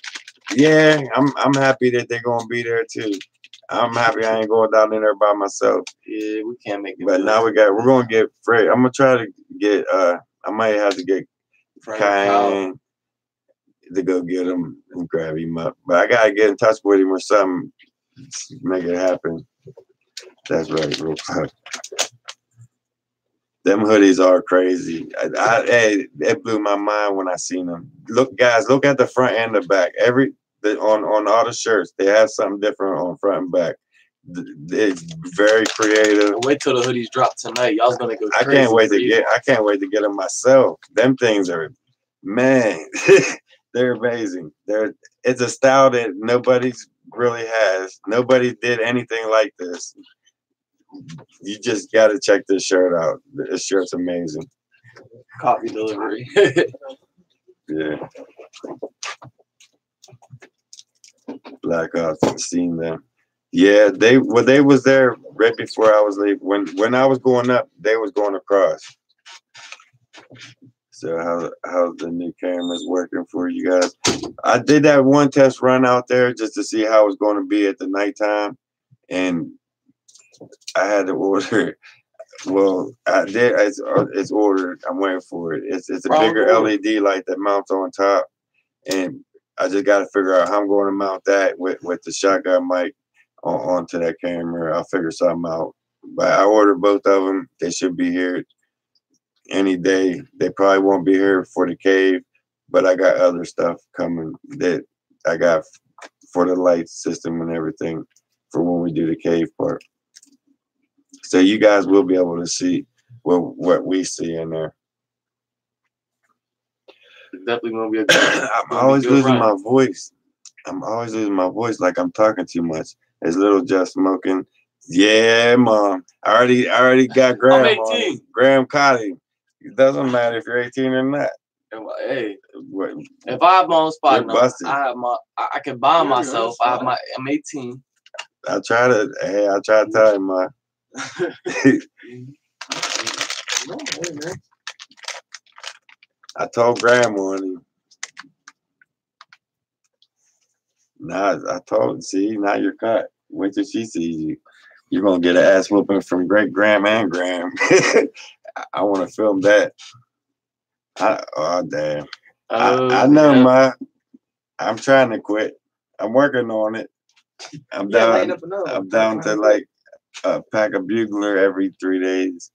Yeah, I'm happy that they're gonna be there too. I'm happy I ain't going down in there by myself. Yeah, we can't make it. But now we're gonna get Fred. I'm gonna try to get I might have to get Kyan to go get him and grab him up. But I gotta get in touch with him or something to make it happen. That's right, real quick. Them hoodies are crazy. Hey, it blew my mind when I seen them. Look, guys, look at the front and the back. On all the shirts, they have something different on front and back. It's very creative. Wait till the hoodies drop tonight. Y'all's gonna go crazy. I can't wait to get them myself. Them things are, man, they're amazing. It's a style that nobody's really has. Nobody did anything like this. You just got to check this shirt out. This shirt's amazing. Copy delivery. Yeah. Black Ops, seen them. Yeah, they was there right before I was leaving. When I was going up, they was going across. So how's the new cameras working for you guys? I did that one test run out there just to see how it was going to be at the nighttime, and I had to order. Well, I did. It's ordered. I'm waiting for it. It's a bigger LED light that mounts on top, and I just got to figure out how I'm going to mount that with the shotgun mic onto that camera. I'll figure something out. But I ordered both of them. They should be here any day. They probably won't be here for the cave, but I got other stuff coming that I got for the light system and everything for when we do the cave part. So you guys will be able to see what we see in there. It's definitely gonna be a good. I'm always losing my voice. I'm always losing my voice like I'm talking too much. It's little Jeff smoking. Yeah, Mom. I already got Graham. I'm 18. Graham caught him. It doesn't matter if you're 18 or not. Hey, if I have my own spot, I can buy myself. I'm 18. I try to tell him, Ma. I told Grandma on him. Now I told, see, now you're cut. Wait till she sees you. You're gonna get an ass whooping from Great Graham and Graham. I want to film that. Oh damn! I know, yeah. Ma. I'm trying to quit. I'm working on it. I'm down to like a pack of Bugler every 3 days.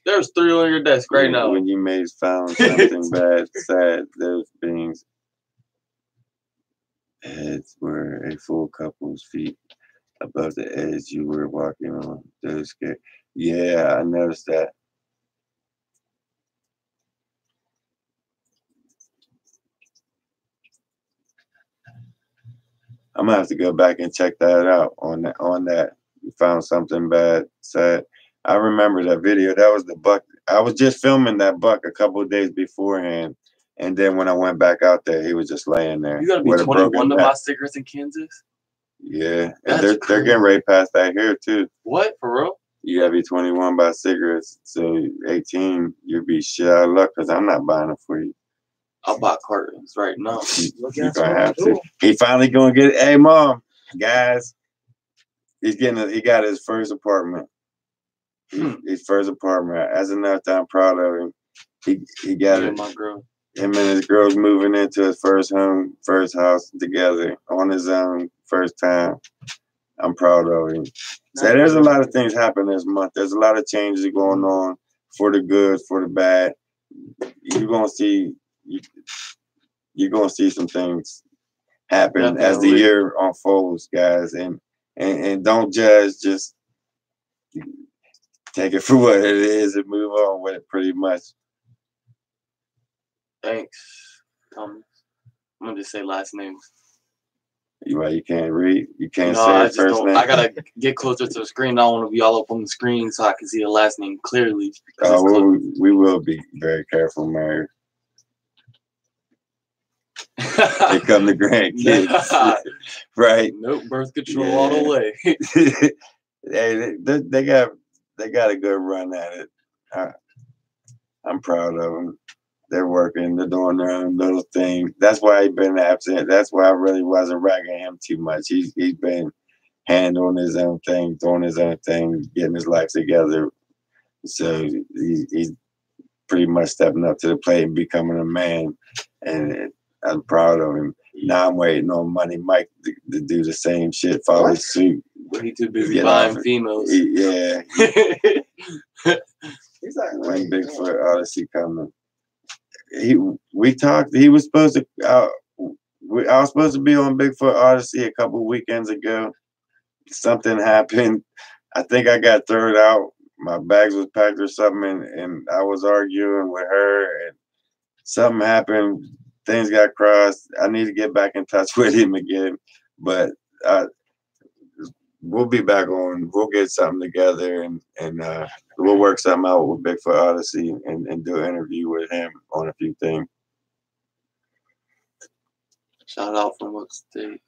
There's 3 on your desk right now. When you may have found something bad, sad, those beings. Heads were a full couple's feet above the edge you were walking on. Those scared. Yeah, I noticed that. I'm gonna have to go back and check that out on that. You found something bad, sad. I remember that video. That was the buck. I was just filming that buck a couple of days beforehand, and then when I went back out there, he was just laying there. You gotta be 21 to buy cigarettes in Kansas. Yeah, and they're getting right past that here too. What, for real? You gotta be 21 by cigarettes. So 18, you'd be shit out of luck because I'm not buying them for you. I'll buy cartons right now. You're gonna have to. He finally gonna get it. Hey, Mom, guys, he got his first apartment. His first apartment. That's enough that I'm proud of him. He got Me it. and my girl. Him and his girl's moving into his first home, first house together on his own, first time. I'm proud of him. So there's a lot of things happening this month. There's a lot of changes going on for the good, for the bad. You're gonna see some things happen as the year unfolds, guys. And don't judge, just take it for what it is and move on with it pretty much. Thanks, Thomas. I'm gonna just say last names. You can't read. You can't say his first name. I gotta get closer to the screen. I don't want to be all up on the screen so I can see the last name clearly. We will be very careful, Mary. Here come the grandkids, right? Nope, birth control all the way. Hey, they got a good run at it. I'm proud of them. They're working. They're doing their own little thing. That's why he's been absent. That's why I really wasn't ragging him too much. He's been handling his own thing, doing his own thing, getting his life together. So he's pretty much stepping up to the plate and becoming a man. And I'm proud of him. Now I'm waiting on Money Mike to do the same shit, follow suit. But he's too busy buying females. Yeah. He's like, when Bigfoot Odyssey coming. We talked. He was supposed to. I was supposed to be on Bigfoot Odyssey a couple of weekends ago. Something happened. I think I got thrown out. My bags was packed or something, and I was arguing with her, and something happened. Things got crossed. I need to get back in touch with him again, but we'll be back on. We'll get something together, and we'll work something out with Bigfoot Odyssey and do an interview with him on a few things. Shout out from upstate.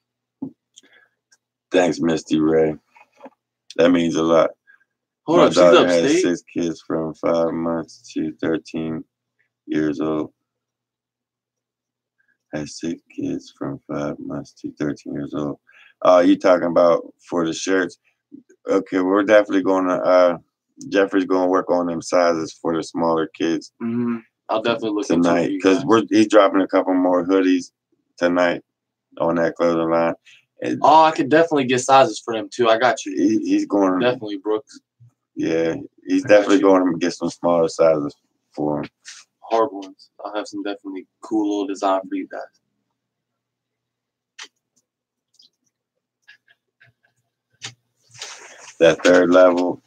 Thanks, Misty Ray. That means a lot. Hold up, she's upstate? Has 6 kids from 5 months to 13 years old. Has 6 kids from 5 months to 13 years old. You talking about for the shirts? Okay, we're definitely going to. Jeffrey's going to work on them sizes for the smaller kids. Mm-hmm. I'll definitely look tonight because he's dropping a couple more hoodies tonight on that clothing line. I could definitely get sizes for them too. I got you. He's going definitely Brooks. Yeah, he's definitely going to get some smaller sizes for him. Hard ones. I'll have some definitely cool little design for you guys. That third level.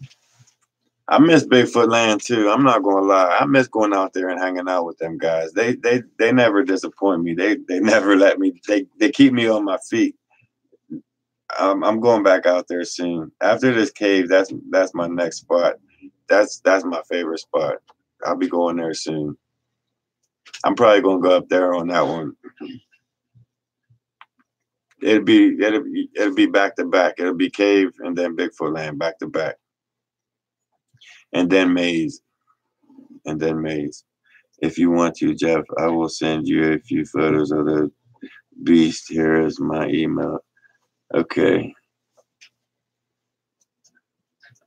I miss Bigfoot Land too. I'm not gonna lie. I miss going out there and hanging out with them guys. They never disappoint me. They never let me. They keep me on my feet. I'm going back out there soon. After this cave, that's my next spot. That's my favorite spot. I'll be going there soon. I'm probably gonna go up there on that one. It'll be back to back. It'll be cave and then Bigfoot Land back to back. And then maze. And then maze. If you want to, Jeff, I will send you a few photos of the beast. Here is my email. Okay.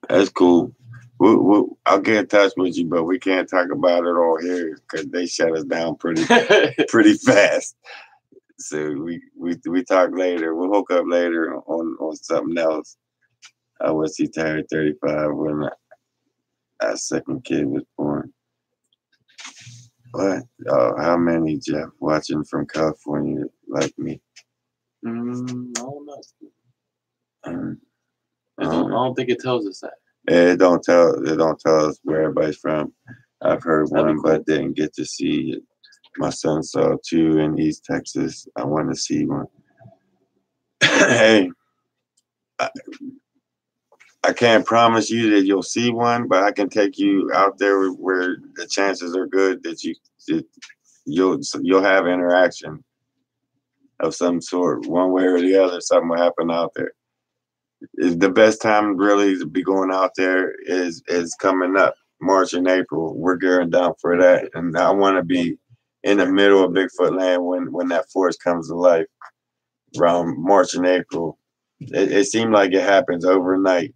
That's cool. I'll get in touch with you, but we can't talk about it all here because they shut us down pretty fast. So we talk later. We'll hook up later on something else. I was he turned 35 when our second kid was born. What? Oh, how many, Jeff, watching from California like me? I don't know. I don't think it tells us that. It don't tell us where everybody's from. I've heard one, but didn't get to see it. My son saw 2 in East Texas. I want to see one. Hey, I can't promise you that you'll see one, but I can take you out there where the chances are good that you'll have interaction of some sort, one way or the other. Something will happen out there. The best time really to be going out there is coming up, March and April. We're gearing down for that, and I want to be in the middle of Bigfoot Land when that forest comes to life around March and April. It seemed like it happens overnight.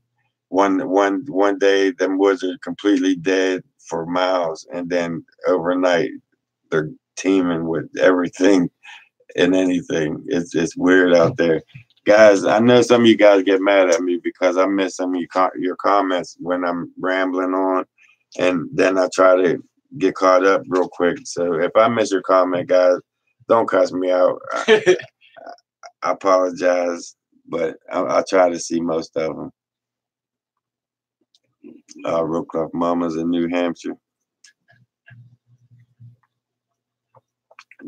One day, them woods are completely dead for miles, and then overnight they're teeming with everything and anything. It's weird out there, guys. I know some of you guys get mad at me because I miss some of your comments when I'm rambling on, and then I try to get caught up real quick. So if I miss your comment, guys, don't cuss me out. I apologize, but I try to see most of them. Rookcliff Mamas in New Hampshire.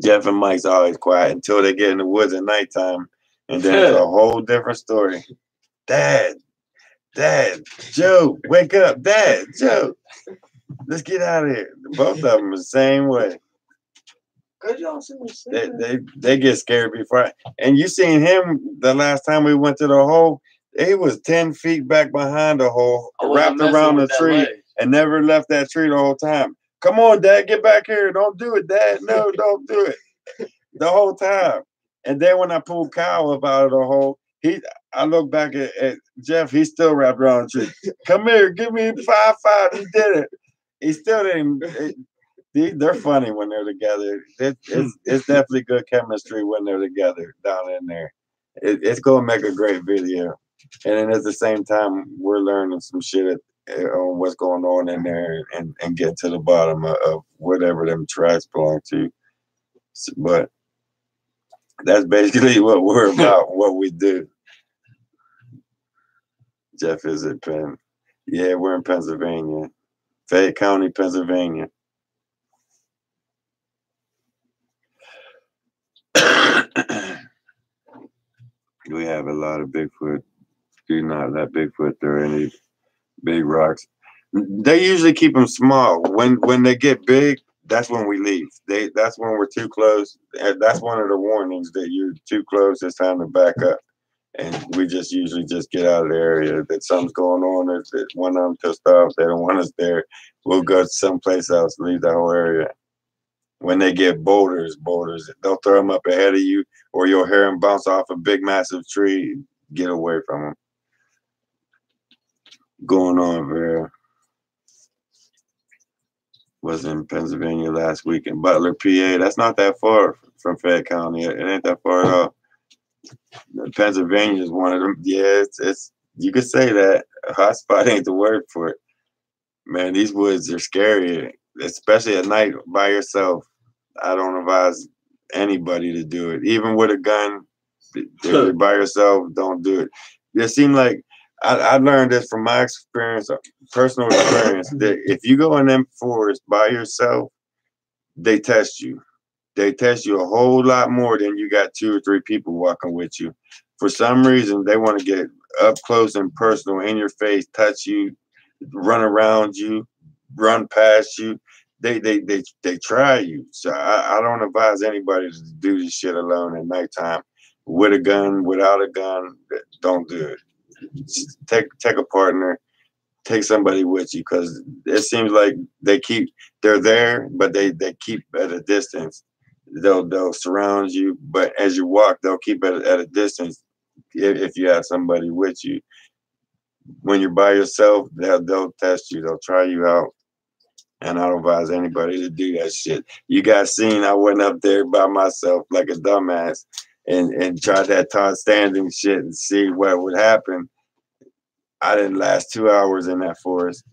Jeff and Mike's always quiet until they get in the woods at nighttime, and then it's a whole different story. Dad, Joe, wake up, Dad, Joe, let's get out of here. Both of them the same way. They get scared before. And you seen him the last time we went to the hole. He was 10 feet back behind the hole, wrapped around the tree, and never left that tree the whole time. Come on, Dad, get back here. Don't do it, Dad. No, don't do it. The whole time. And then when I pulled Kyle up out of the hole, I look back at Jeff, he's still wrapped around the tree. Come here, give me 5-5. He did it. He still didn't. They're funny when they're together. It's definitely good chemistry when they're together down in there. It's going to make a great video. And then at the same time, we're learning some shit on what's going on in there and get to the bottom of whatever them tracks belong to. But that's basically what we're about, what we do. Jeff is at Penn. Yeah, we're in Pennsylvania. Fayette County, Pennsylvania. We have a lot of Bigfoot. Do not let Bigfoot throw any big rocks. They usually keep them small. When they get big, that's when we leave. That's when we're too close. That's one of the warnings that you're too close. It's time to back up. And we just usually just get out of the area. That something's going on, or that one of them pissed off, they don't want us there. We'll go someplace else, leave the whole area. When they get boulders, they'll throw them up ahead of you, or you'll hear them bounce off a big, massive tree. Get away from them. Going on there. Was in Pennsylvania last week in Butler, PA. That's not that far from Fayette County. It ain't that far at all. Pennsylvania is one of them. Yeah, it's you could say that. A hot spot ain't the word for it. Man, these woods are scary, especially at night by yourself. I don't advise anybody to do it. Even with a gun, if you're by yourself, don't do it. It seemed like I learned this from my experience, personal experience, that if you go in them forests by yourself, they test you. They test you a whole lot more than you got 2 or 3 people walking with you. For some reason, they want to get up close and personal, in your face, touch you, run around you, run past you. They try you. So I don't advise anybody to do this shit alone at nighttime. With a gun, without a gun, don't do it. Take a partner, take somebody with you, because it seems like they're there, but they keep at a distance. They'll surround you, but as you walk, they'll keep at a distance if you have somebody with you. When you're by yourself, they'll test you, they'll try you out. And I don't advise anybody to do that shit. You guys seen I went up there by myself like a dumbass and tried that Todd standing shit and see what would happen. I didn't last 2 hours in that forest.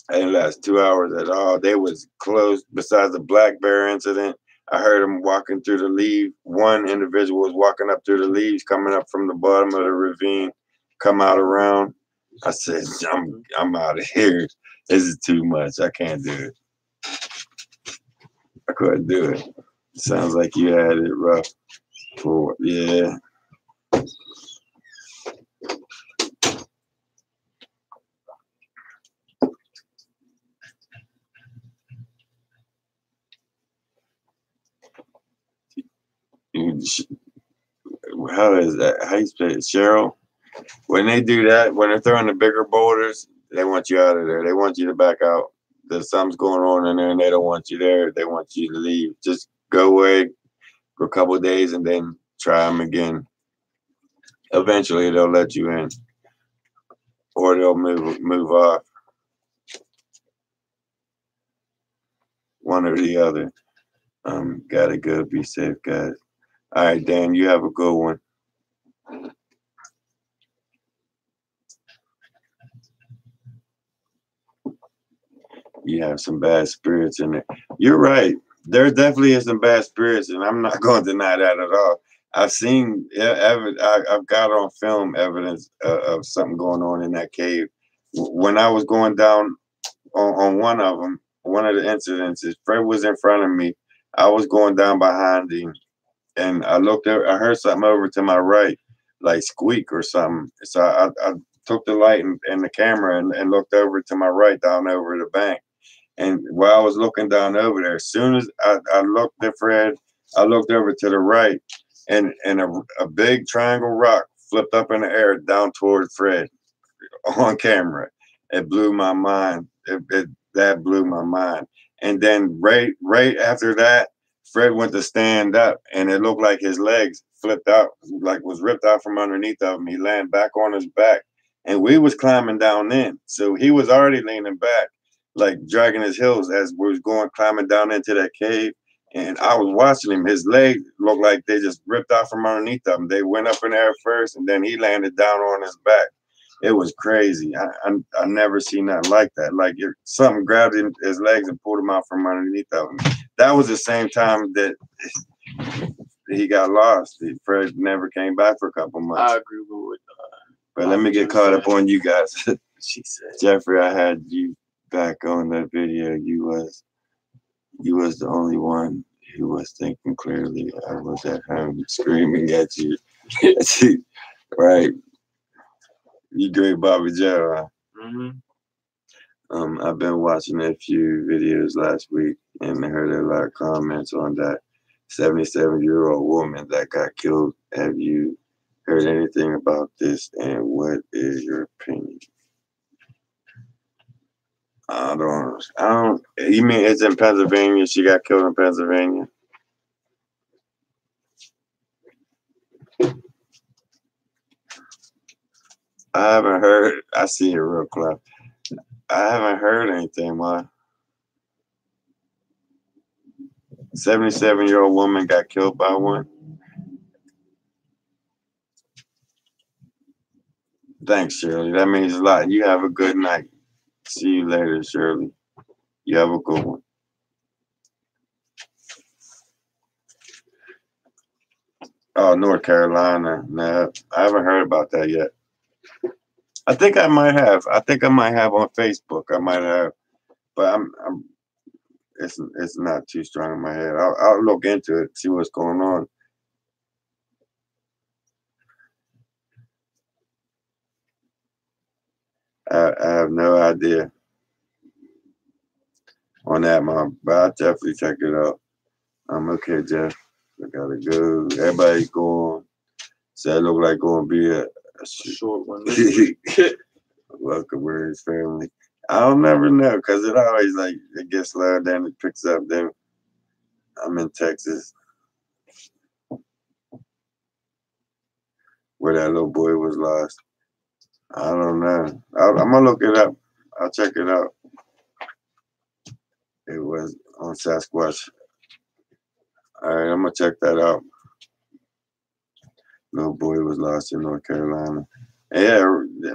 I didn't last 2 hours at all. They was close. Besides the black bear incident, I heard them walking through the leaves. One individual was walking up through the leaves, coming up from the bottom of the ravine, come out around. I said, I'm out of here. This is too much. I can't do it. I couldn't do it. Sounds like you had it rough. Yeah. How is that? How you say it? Cheryl? When they do that, when they're throwing the bigger boulders, they want you out of there. They want you to back out. There's something's going on in there and they don't want you there. They want you to leave. Just go away for a couple of days and then try them again. Eventually they'll let you in. Or they'll move off. one or the other. Gotta go. Be safe, guys. All right, Dan, you have a good one. You have some bad spirits in there. You're right. There definitely is some bad spirits, and I'm not going to deny that at all. I've seen, I've got on film evidence of something going on in that cave. When I was going down on one of them, one of the incidences, Fred was in front of me. I was going down behind him, and I looked over, I heard something over to my right, like squeak or something. So I took the light and the camera and looked over to my right down over the bank. And while I was looking down over there, as soon as I looked at Fred, I looked over to the right, and a big triangle rock flipped up in the air down toward Fred on camera. It blew my mind. That blew my mind. And then right after that, Fred went to stand up, and it looked like his legs flipped out, like was ripped out from underneath of him. He landed back on his back, and we was climbing down in, so he was already leaning back, like dragging his heels as we was going climbing down into that cave. And I was watching him. His legs looked like they just ripped out from underneath of him. They went up in the air first, and then he landed down on his back. It was crazy. I never seen nothing like that. Like something grabbed his legs and pulled him out from underneath of him. That was the same time that he got lost. Fred never came back for a couple months. I agree with but let me get caught up on you guys. She said, Jeffrey, I had you back on that video. You was the only one who was thinking clearly. I was at home screaming at you. Right. You great Bobby Joe, huh? mm-hmm. I've been watching a few videos last week and I heard a lot of comments on that 77-year-old woman that got killed. Have you heard anything about this, and what is your opinion? I don't. You mean it's in Pennsylvania? She got killed in Pennsylvania? I haven't heard. I see it real close. I haven't heard anything. Why? 77-year-old woman got killed by one. Thanks, Shirley. That means a lot. You have a good night. See you later, Shirley. You have a good one. Oh, North Carolina. No, I haven't heard about that yet. I think I might have. I think I might have on Facebook. I might have, but it's not too strong in my head. I'll look into it, see what's going on. I have no idea on that, Mom, but I'll definitely check it out. Okay, Jeff. I gotta go. Everybody going. So it look like going to be a Short one. welcome, where his family. I don't never know, because it always like it gets slow, then it picks up. Then I'm in Texas, where that little boy was lost. I don't know. I'm gonna look it up. I'll check it out. It was on Sasquatch. All right, I'm gonna check that out. Little boy was lost in North Carolina. Yeah,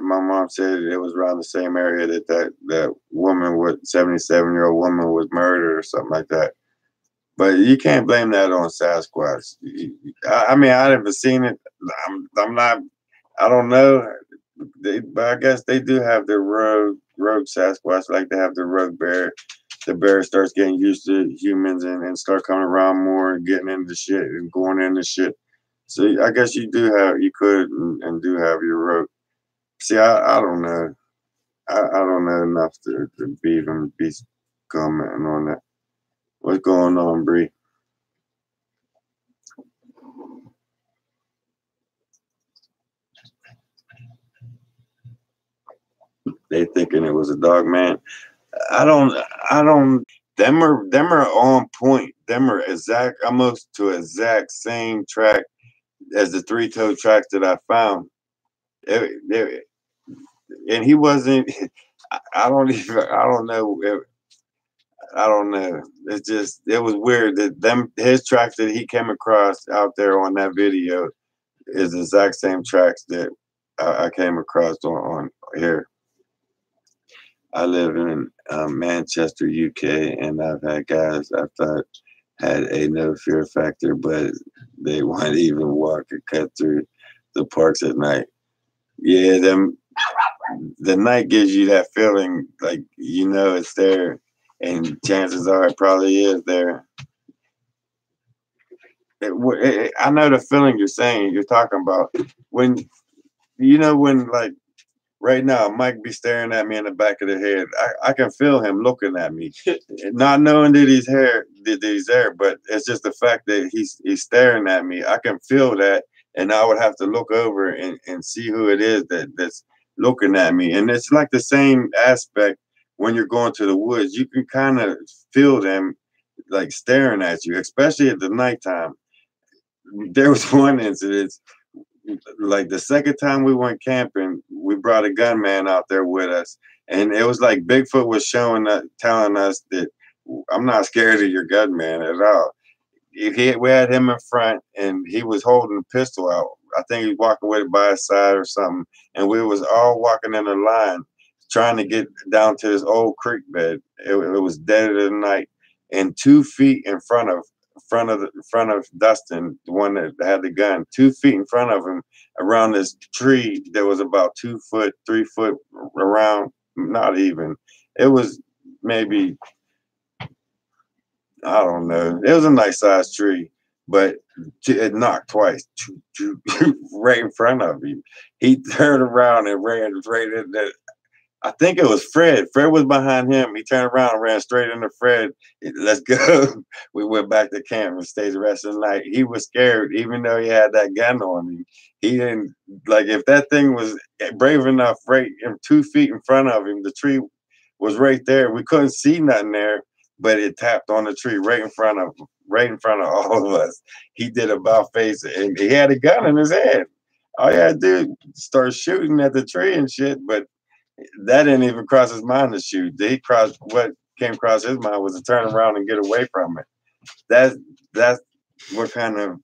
my mom said it was around the same area that woman, with 77-year-old woman, was murdered or something like that. But you can't blame that on Sasquatch. I mean, I haven't seen it. I'm not. I don't know. But I guess they do have the rogue Sasquatch, like they have the rogue bear. The bear starts getting used to humans and start coming around more and getting into shit and going into shit. So I guess you could and do have your rogue. See, I don't know. I don't know enough to be commenting on that. What's going on, Bree? They thinking it was a dog, man. I don't. Them are on point. Them are almost to exact same track as the three-toe tracks that I found. And he wasn't. I don't know. I don't know. It was weird that his tracks that he came across out there on that video is the exact same tracks that I came across on here. I live in Manchester, UK, and I've had guys I thought had a no fear factor, but they won't even walk or cut through the parks at night. Yeah, the night gives you that feeling like it's there, and chances are it probably is there. I know the feeling you're talking about when like right now Mike be staring at me in the back of the head. I can feel him looking at me, not knowing that he's there, but it's just the fact that he's staring at me. I can feel that, and I would have to look over and see who it is that's looking at me. And it's like the same aspect when you're going to the woods. You can kind of feel them like staring at you, especially at the nighttime. There was one incident, like the second time we went camping, we brought a gunman out there with us, and it was like Bigfoot was telling us that I'm not scared of your gunman at all. We had him in front, and he was holding a pistol out. I think he was walking with it by his side or something, and we was all walking in a line, trying to get down to this old creek bed. It was dead of the night, and 2 feet in front of Dustin, the one that had the gun, 2 feet in front of him, around this tree that was about 2 foot, 3 foot around. Not even. It was maybe, I don't know. It was a nice sized tree, but it knocked twice, right in front of him. He turned around and ran straight into. I think it was Fred. Fred was behind him. He turned around and ran straight into Fred. Let's go. We went back to camp and stayed the rest of the night. He was scared, even though he had that gun on him. He didn't, like, if that thing was brave enough, right 2 feet in front of him, the tree was right there. We couldn't see nothing there, but it tapped on the tree right in front of him, right in front of all of us. He did about face, and he had a gun in his hand. All you had to do start shooting at the tree and shit, but that didn't even cross his mind to shoot. What came across his mind was to turn around and get away from it. That's what kind of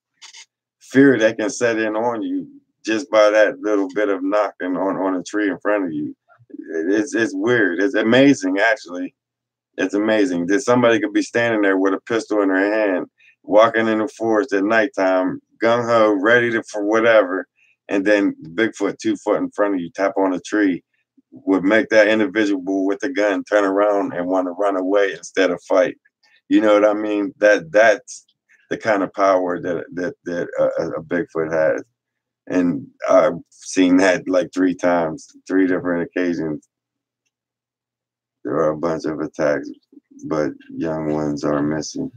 fear that can set in on you just by that little bit of knocking on a tree in front of you. It's weird. It's amazing, actually. It's amazing that somebody could be standing there with a pistol in their hand, walking in the forest at nighttime, gung ho, ready for whatever, and then Bigfoot 2 foot in front of you, tap on a tree, would make that individual with the gun turn around and want to run away instead of fight. You know what I mean? That's the kind of power that a Bigfoot has, and I've seen that like 3 times, 3 different occasions. There are a bunch of attacks, but young ones are missing.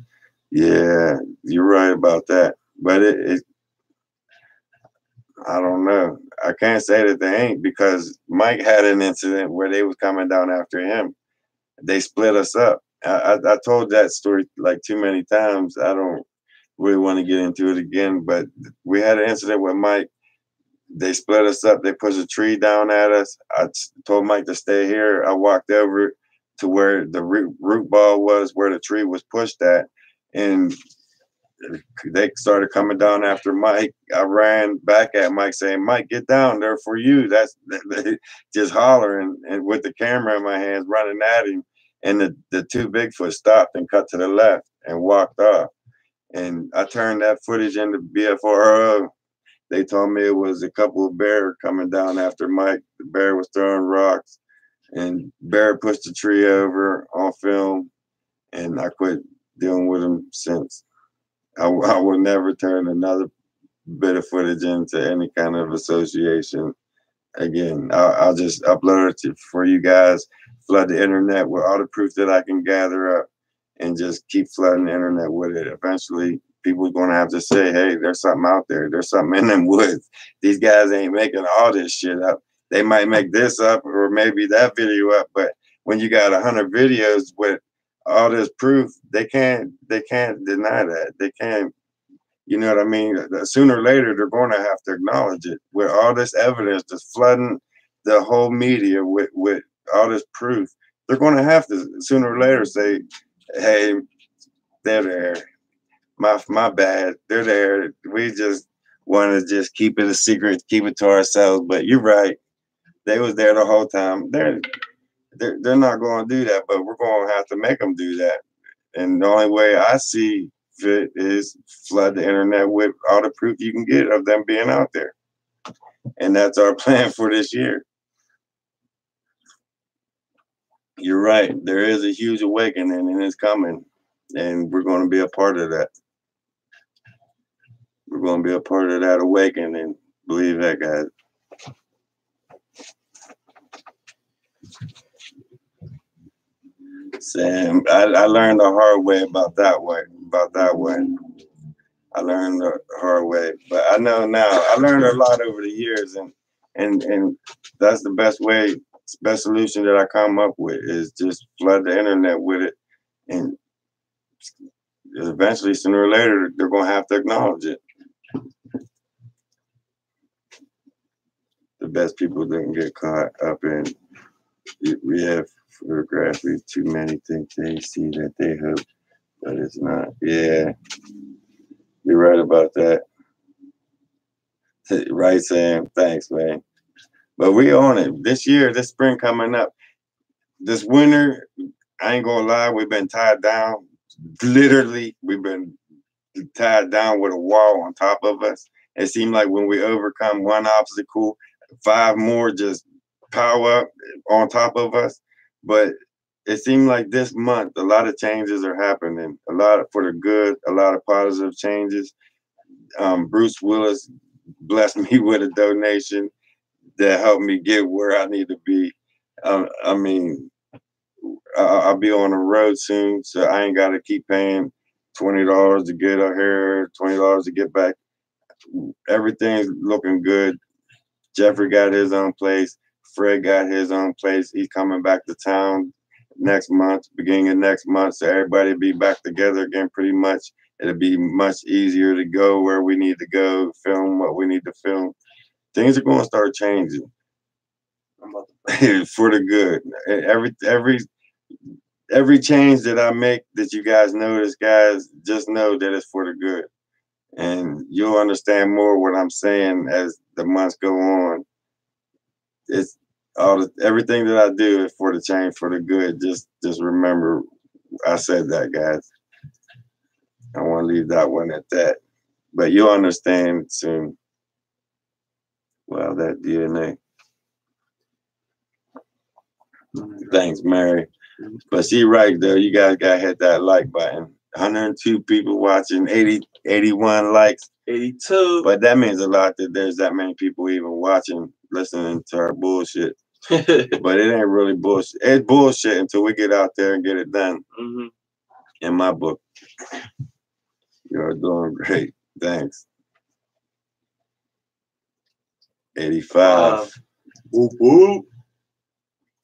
Yeah, you're right about that. But I don't know. I can't say that they ain't, because Mike had an incident where they was coming down after him. They split us up. I told that story like too many times. I don't really want to get into it again, but we had an incident with Mike. They split us up. They pushed a tree down at us. I told Mike to stay here. I walked over to where the root ball was, where the tree was pushed at, and they started coming down after Mike. I ran back at Mike saying, "Mike, get down there for you." That's just hollering, and with the camera in my hands, running at him. And the 2 Bigfoot stopped and cut to the left and walked off. And I turned that footage into BFRO. They told me it was a couple of bears coming down after Mike. The bear was throwing rocks, and bear pushed the tree over on film. And I quit dealing with him since. I will never turn another bit of footage into any kind of association again. I'll just upload it for you guys, flood the internet with all the proof that I can gather up, and just keep flooding the internet with it. Eventually, people are going to have to say, hey, there's something out there. There's something in them woods. These guys ain't making all this shit up. They might make this up or maybe that video up, but when you got 100 videos with all this proof, they can't deny that. They can't, you know what I mean? Sooner or later, they're going to have to acknowledge it. With all this evidence that's flooding the whole media with all this proof, they're going to have to sooner or later say, Hey, they're there. My bad. They're there. We just want to just keep it a secret, keep it to ourselves. But you're right. They was there the whole time. They're not going to do that, but we're going to have to make them do that. And the only way I see fit is flood the internet with all the proof you can get of them being out there. And that's our plan for this year. You're right. There is a huge awakening and it's coming. And we're going to be a part of that. We're going to be a part of that awakening. Believe that, guys. Sam, I learned the hard way about that way. I learned the hard way, but I know now. I learned a lot over the years, and that's the best way, best solution that I come up with is just flood the internet with it, and eventually, sooner or later, they're gonna have to acknowledge it. The best people didn't get caught up in. We have photography. Too many think they see that they hope, but it's not. Yeah, you're right about that. Right, Sam. Thanks, man. But we on it this year. This spring coming up. This winter, I ain't gonna lie. We've been tied down. Literally, we've been tied down with a wall on top of us. It seemed like when we overcome one obstacle, 5 more just power up on top of us. But it seemed like this month, a lot of changes are happening. A lot for the good, a lot of positive changes. Bruce Willis blessed me with a donation that helped me get where I need to be. I mean, I'll be on the road soon, so I ain't got to keep paying $20 to get out here, $20 to get back. Everything's looking good. Jeffrey got his own place. Fred got his own place. He's coming back to town next month, beginning of next month. So everybody be back together again pretty much. It'll be much easier to go where we need to go, film what we need to film. Things are going to start changing for the good. Every change that I make that you guys notice, guys, just know that it's for the good. And you'll understand more what I'm saying as the months go on. It's everything that I do is for the change, for the good. Just remember I said that, guys. I want to leave that one at that. But you'll understand soon. Well, that DNA. Thanks, Mary. But she right though. You guys gotta hit that like button. 102 people watching, 81 likes. 82. But that means a lot that there's that many people even watching, listening to our bullshit. But it ain't really bullshit. It's bullshit until we get out there and get it done. Mm-hmm. In my book. You're doing great. Thanks. 85. Whoop, whoop.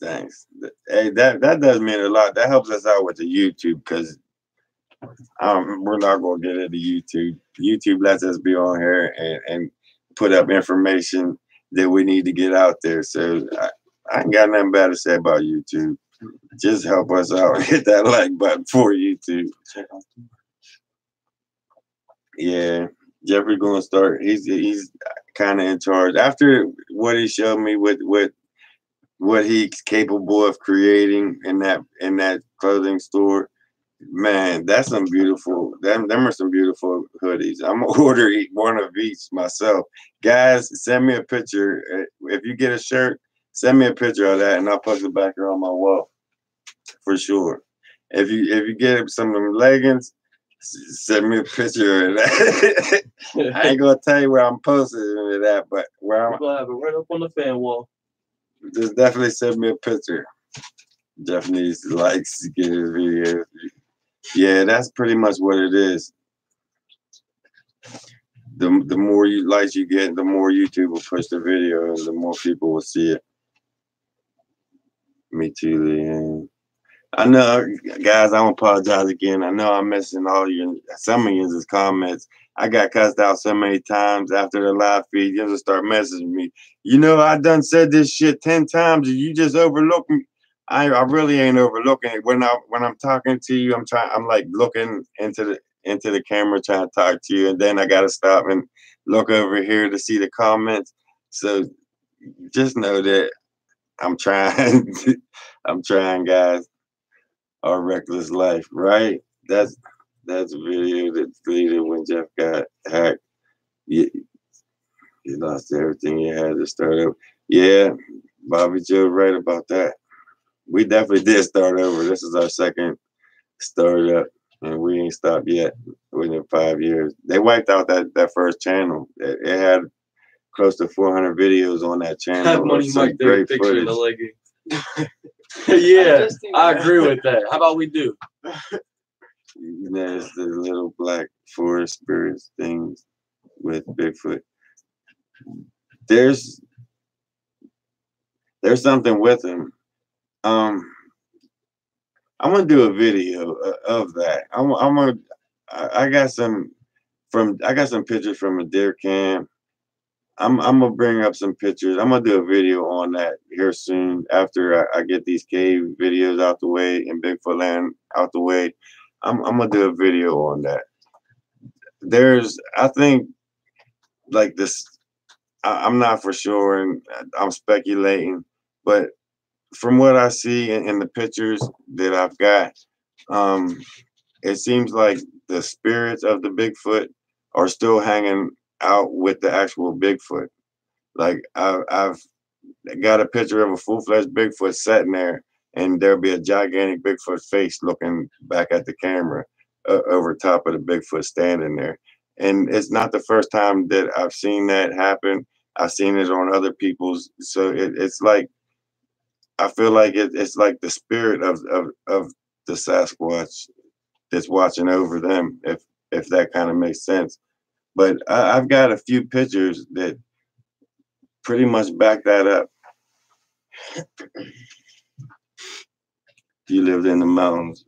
Thanks. Hey, that does mean a lot. That helps us out with the YouTube because we're not going to get into YouTube. YouTube lets us be on here and put up information that we need to get out there. So I ain't got nothing bad to say about YouTube. Just help us out and hit that like button for YouTube. Yeah, Jeffrey gonna start. He's kind of in charge after what he showed me with what he's capable of creating in that clothing store. Man, that's some beautiful. Them are some beautiful hoodies. I'm gonna order one of each myself. Guys, send me a picture. If you get a shirt, send me a picture of that, and I'll post it back here on my wall for sure. If you get some of them leggings, send me a picture of that. I ain't gonna tell you where I'm posting it at, but where I'm gonna have it right up on the fan wall. Just definitely send me a picture. Jeff needs likes to get his video. Yeah, that's pretty much what it is. The more likes you get, the more YouTube will push the video, and the more people will see it. Me too, Leanne. I know, guys. I want to apologize again. I know I'm missing some of your comments. I got cussed out so many times after the live feed. You just start messaging me. You know, I done said this shit 10 times, and you just overlooked me. I really ain't overlooking it. When I'm talking to you, I'm like looking into the camera trying to talk to you, and then I gotta stop and look over here to see the comments. So just know that I'm trying. I'm trying, guys. Our reckless life, right? That's a video that's deleted when Jeff got hacked. You, you lost everything you had to start over. Yeah, Bobby Joe right about that. We definitely did start over. This is our second startup, and we ain't stopped yet within 5 years. They wiped out that first channel. It had close to 400 videos on that channel. Have Money Mike take a picture in the leggings. Yeah, I agree with that. How about we do? There's the little black forest spirits things with Bigfoot. There's something with him. I'm gonna do a video of that. I'm gonna. I got some pictures from a deer camp. I'm gonna bring up some pictures. I'm gonna do a video on that here soon after I get these cave videos out the way and Bigfoot land out the way. I'm gonna do a video on that. I think like this. I'm not for sure, and I'm speculating, but from what I see in the pictures that I've got, um, it seems like the spirits of the Bigfoot are still hanging out with the actual Bigfoot. Like I've got a picture of a full-fledged Bigfoot sitting there, and there'll be a gigantic Bigfoot face looking back at the camera over top of the Bigfoot standing there. And it's not the first time that I've seen that happen. I've seen it on other people's. So it's like I feel like it's like the spirit of the Sasquatch that's watching over them, if that kind of makes sense. But I've got a few pictures that pretty much back that up. You lived in the mountains.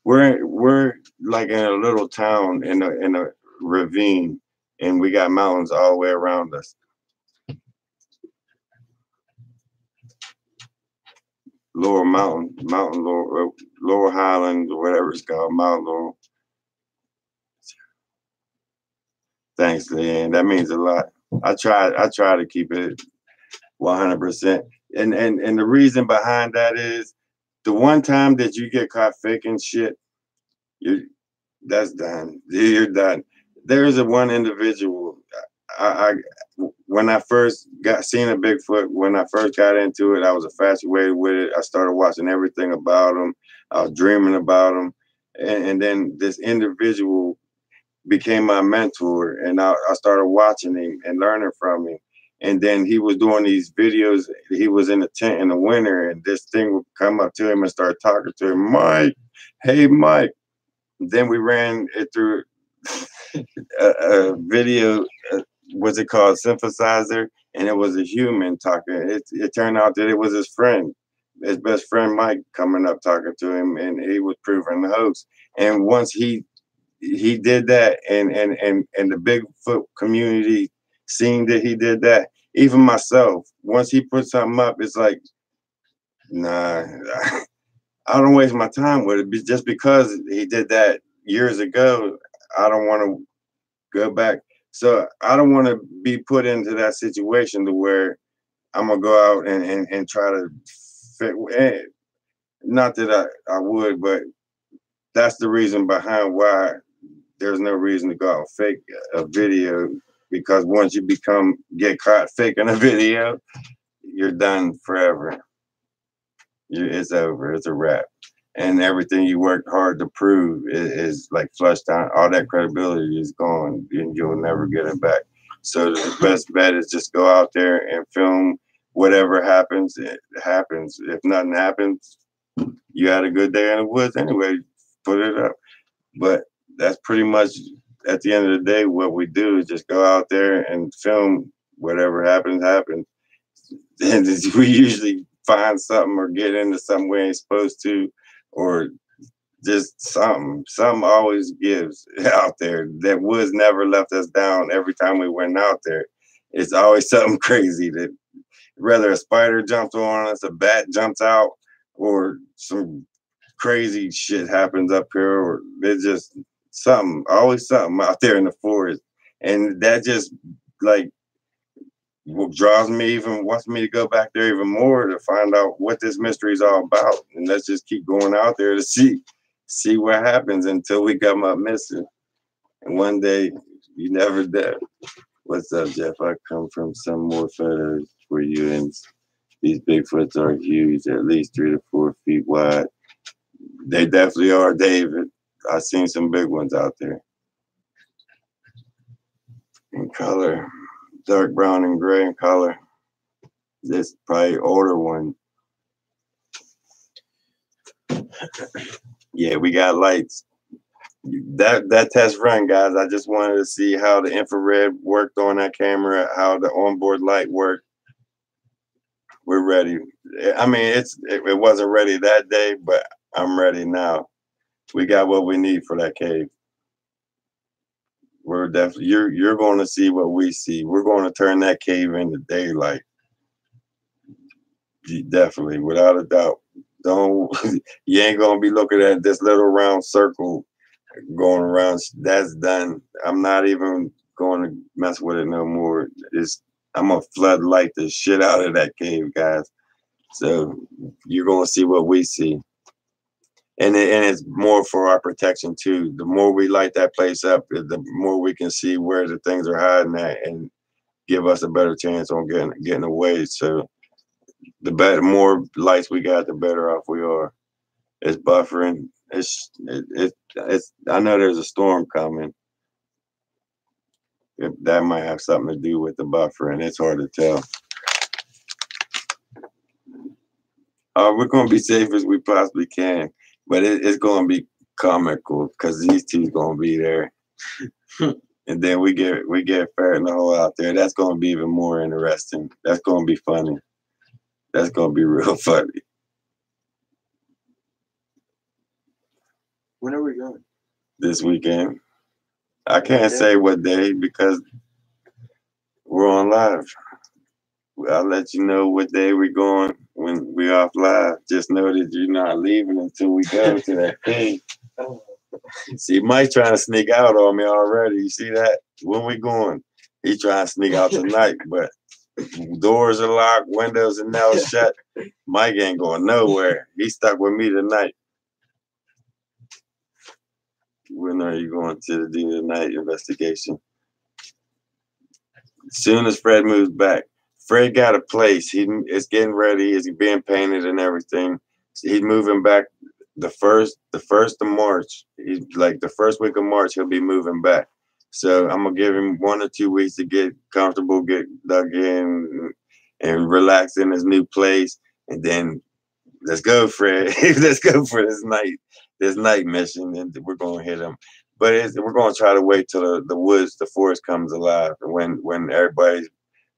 We're like in a little town in a ravine, and we got mountains all the way around us. Lower Lower Highlands, or whatever it's called, Mount Laurel. Thanks, Leanne. That means a lot. I try to keep it 100%. And the reason behind that is the one time that you get caught faking shit, that's done. You're done. There's a one individual. I when I first seen a Bigfoot, when I first got into it, I was infatuated with it. I started watching everything about him. I was dreaming about him, and then this individual became my mentor, and I started watching him and learning from him. And then he was doing these videos. He was in a tent in the winter, and this thing would come up to him and start talking to him, Mike, hey Mike. Then we ran it through a video. What's it called? Synthesizer, and it was a human talking. It turned out that it was his friend, his best friend Mike, coming up talking to him, and he was proving the hoax. And once he did that, and the Bigfoot community seeing that he did that, even myself, once he put something up, it's like, nah, I don't waste my time with it. Just because he did that years ago, I don't want to go back. So I don't want to be put into that situation to where I'm gonna go out and try to fit. Not that I would, but that's the reason behind why there's no reason to go out and fake a video, because once you get caught faking a video, you're done forever. It's over. It's a wrap. And everything you worked hard to prove is like flushed out. All that credibility is gone, and you'll never get it back. So the best bet is just go out there and film whatever happens. It happens. If nothing happens, you had a good day in the woods anyway. Put it up. But that's pretty much, at the end of the day, what we do is just go out there and film whatever happens. And we usually find something or get into something we ain't supposed to, or just something always gives out there. That woods never left us down. Every time we went out there, it's always something crazy, that whether a spider jumps on us, a bat jumps out, or some crazy shit happens up here, or there's just something, always something out there in the forest. And that just like what draws me, even wants me to go back there even more to find out what this mystery is all about. And let's just keep going out there to see what happens until we come up missing. And one day, you never know. What's up, Jeff? I come from some more photos for you, and these Bigfoots are huge, at least 3 to 4 feet wide. They definitely are, David. I've seen some big ones out there. In color, dark brown and gray in color. This probably older one. Yeah, we got lights. That test run, guys. I just wanted to see how the infrared worked on that camera, how the onboard light worked. We're ready. I mean, it wasn't ready that day, but I'm ready now. We got what we need for that cave. We're definitely you're going to see what we see. We're going to turn that cave into daylight. Definitely, without a doubt. Don't you ain't gonna be looking at this little round circle going around. That's done. I'm not even going to mess with it no more. I'm gonna floodlight the shit out of that cave, guys. So you're gonna see what we see. And it's more for our protection too. The more we light that place up, the more we can see where the things are hiding at, and give us a better chance on getting away. So the more lights we got, the better off we are. It's buffering. It's. I know there's a storm coming. That might have something to do with the buffering. It's hard to tell. We're gonna be safe as we possibly can, but it's gonna be comical because these two's gonna be there, and then we get Ferret in the hole out there. That's gonna be even more interesting. That's gonna be funny. That's gonna be real funny. When are we going? This weekend. I can't say what day because we're on live. I'll let you know what day we're going when we're off live. Just know that you're not leaving until we go to that thing. See, Mike's trying to sneak out on me already. You see that? When we going? He trying to sneak out tonight, but doors are locked, windows are now shut. Mike ain't going nowhere. He's stuck with me tonight. When are you going to do the night investigation? As soon as Fred moves back. Fred got a place. It's getting ready. It's being painted and everything. So he's moving back the first of March. He's like the first week of March. He'll be moving back. So I'm gonna give him 1 or 2 weeks to get comfortable, get dug in, and relax in his new place. And then let's go, Fred. Let's go for this night mission, and we're gonna hit him. But we're gonna try to wait till the forest comes alive, and when everybody's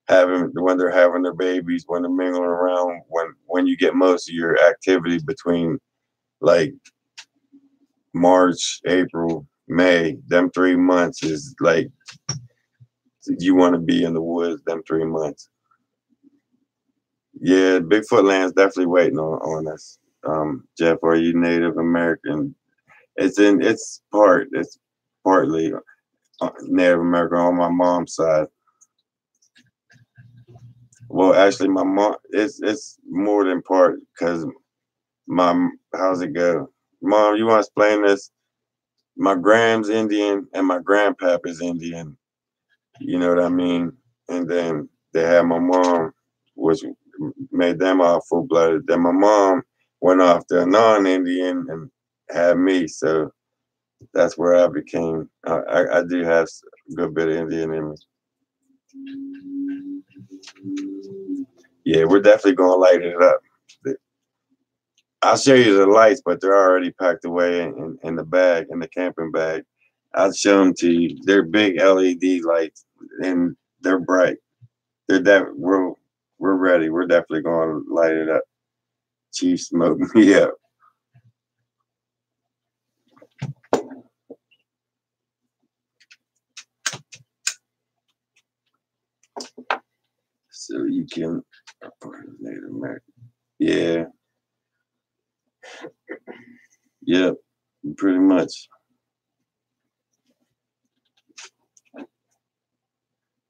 when they're having their babies, when they're mingling around, when you get most of your activity between like March, April, May, them 3 months is like you want to be in the woods them 3 months. Yeah, Bigfoot land's definitely waiting on us. Jeff, are you Native American? It's partly Native American on my mom's side. Well, actually, my mom, it's more than part because how's it go? Mom, you want to explain this? My gram's Indian and my grandpap is Indian. You know what I mean? And then they had my mom, which made them all full blooded. Then my mom went off to a non-Indian and had me. So that's where I became. I do have a good bit of Indian in me. Yeah, we're definitely gonna light it up. I'll show you the lights, but they're already packed away in the bag, in the camping bag. I'll show them to you. They're big LED lights, and they're bright. We're ready. We're definitely going to light it up. Chief smoke me up. So you can Native American. Yeah. Yep, pretty much.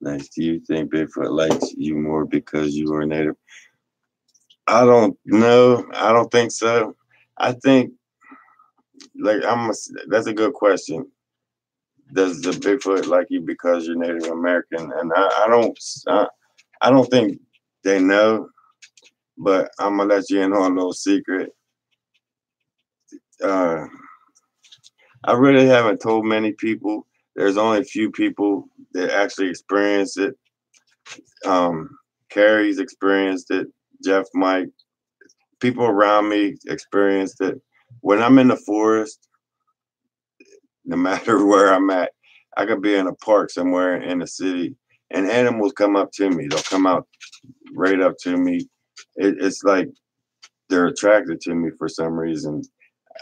Nice. Do you think Bigfoot likes you more because you are native? I don't know. I don't think so. I think like that's a good question. Does the Bigfoot like you because you're Native American? And I don't think they know, but I'm gonna let you in on a little secret. Uh, I really haven't told many people. There's only a few people that actually experience it. Carrie's experienced it. Jeff, Mike, people around me experienced it. When I'm in the forest, no matter where I'm at, I could be in a park somewhere in the city, and animals come up to me. They'll come out right up to me. It's like they're attracted to me for some reason.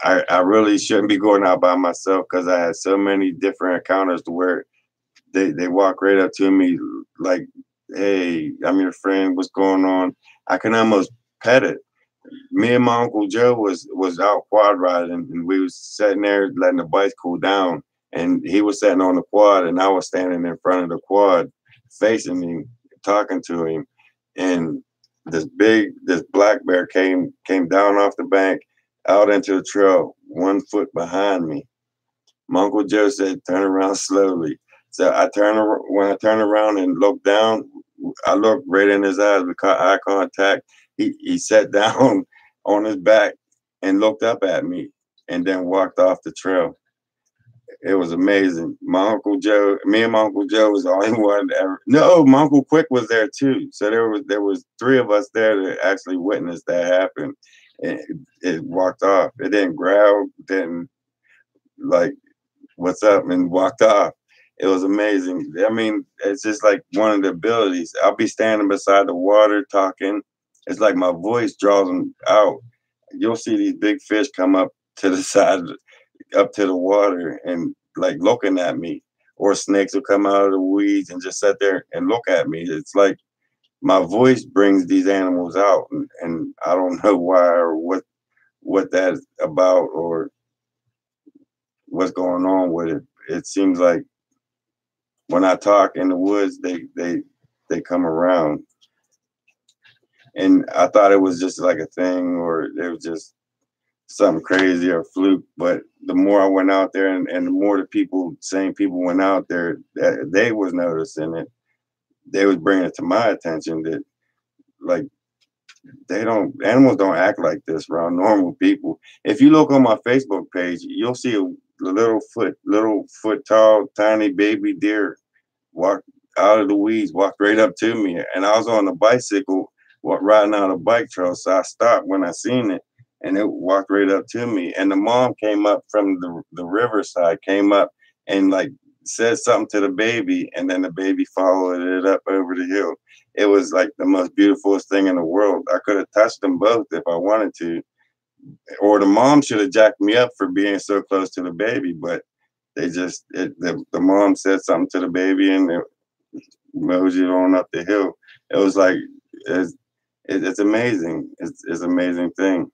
I really shouldn't be going out by myself because I had so many different encounters to where they walk right up to me like, hey, I'm your friend, what's going on? I can almost pet it. Me and my Uncle Joe was out quad riding, and we was sitting there letting the bikes cool down, and he was sitting on the quad and I was standing in front of the quad facing him, talking to him, and this black bear came down off the bank out into the trail 1 foot behind me. My Uncle Joe said, turn around slowly. So when I turned around and looked down, I looked right in his eyes. We caught eye contact. He sat down on his back and looked up at me and then walked off the trail. It was amazing. Me and my Uncle Joe was the only one that ever. No, my Uncle Quick was there too. So there was three of us there that actually witnessed that happen. It walked off. It didn't growl, didn't like what's up and walked off. It was amazing. I mean, it's just like one of the abilities. I'll be standing beside the water talking. It's like my voice draws them out. You'll see these big fish come up to the side, up to the water and like looking at me. Or snakes will come out of the weeds and just sit there and look at me. It's like my voice brings these animals out, and I don't know why or what that's about or what's going on with it. It seems like when I talk in the woods, they come around, and I thought it was just like a thing, or it was just something crazy or fluke. But the more I went out there, and the more same people went out there, that they was noticing it. They was bringing it to my attention that like animals don't act like this around normal people. If you look on my Facebook page, you'll see a little foot tall, tiny baby deer walked out of the weeds, walked right up to me. And I was on a bicycle, riding on a bike trail. So I stopped when I seen it, and it walked right up to me. And the mom came up from the riverside, came up and like said something to the baby, and then the baby followed it up over the hill. It was like the most beautifulest thing in the world. I could have touched them both if I wanted to, or the mom should have jacked me up for being so close to the baby, but the mom said something to the baby and it moseyed on up the hill. It was like it's amazing. It's an amazing thing,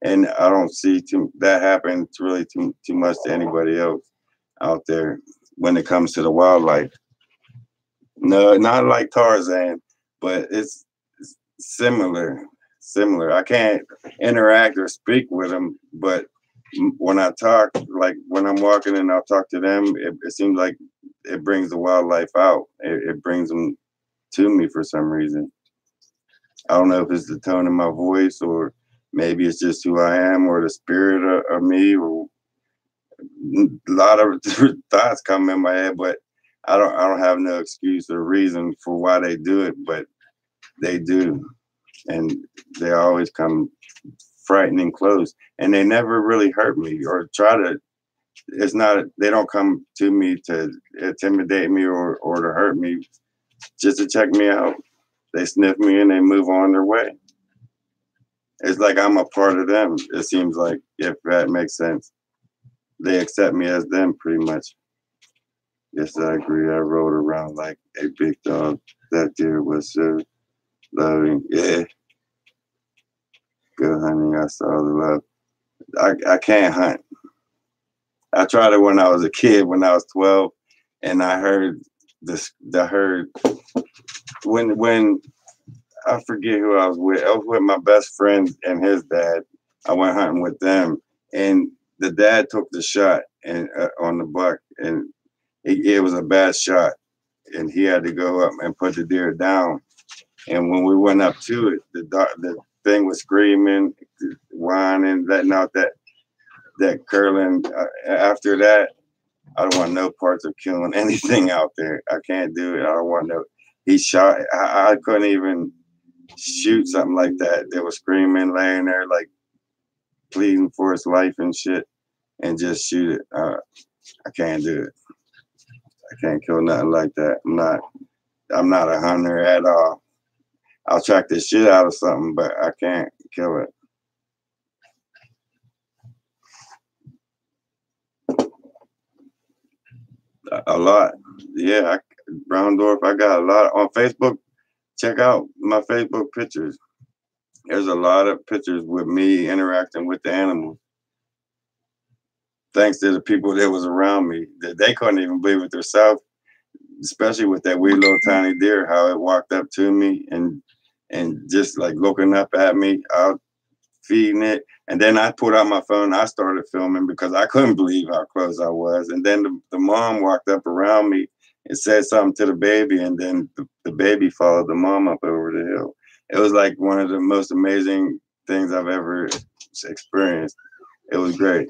and I don't see that happen really too much to anybody else out there when it comes to the wildlife. No, not like Tarzan, but it's similar. Similar. I can't interact or speak with them, but when I talk, like when I'm walking and I'll talk to them, it seems like it brings the wildlife out. It brings them to me for some reason. I don't know if it's the tone of my voice or maybe it's just who I am or the spirit of me, or a lot of thoughts come in my head, but I don't have no excuse or reason for why they do it, but they do. And they always come frightening close, and they never really hurt me or try to. It's not, they don't come to me to intimidate me or to hurt me, just to check me out. They sniff me and they move on their way. It's like I'm a part of them. It seems like, if that makes sense. They accept me as them pretty much. Yes, I agree. I rode around like a big dog. That deer was so loving. Yeah. Good, honey. I saw the love. I can't hunt. I tried it when I was a kid, when I was 12, and I heard this. I heard when I forget who I was with. I was with my best friend and his dad. I went hunting with them, and the dad took the shot and on the buck, and it was a bad shot, and he had to go up and put the deer down. And when we went up to it, the thing was screaming, whining, letting out that curling. After that, I don't want no parts of killing anything out there. I can't do it. I don't want no. He shot. I couldn't even shoot something like that. They were screaming, laying there like pleading for his life and shit, and just shoot it. I can't do it. I can't kill nothing like that. I'm not a hunter at all. I'll track the shit out of something, but I can't kill it. A lot. Yeah, Brown Dwarf, I got a lot on Facebook. Check out my Facebook pictures. There's a lot of pictures with me interacting with the animals. Thanks to the people that was around me. They couldn't even believe it themselves, especially with that wee little tiny deer, how it walked up to me and just like looking up at me, out feeding it. And then I pulled out my phone, I started filming because I couldn't believe how close I was. And then the mom walked up around me and said something to the baby, and then the baby followed the mom up over the hill. It was like one of the most amazing things I've ever experienced. It was great.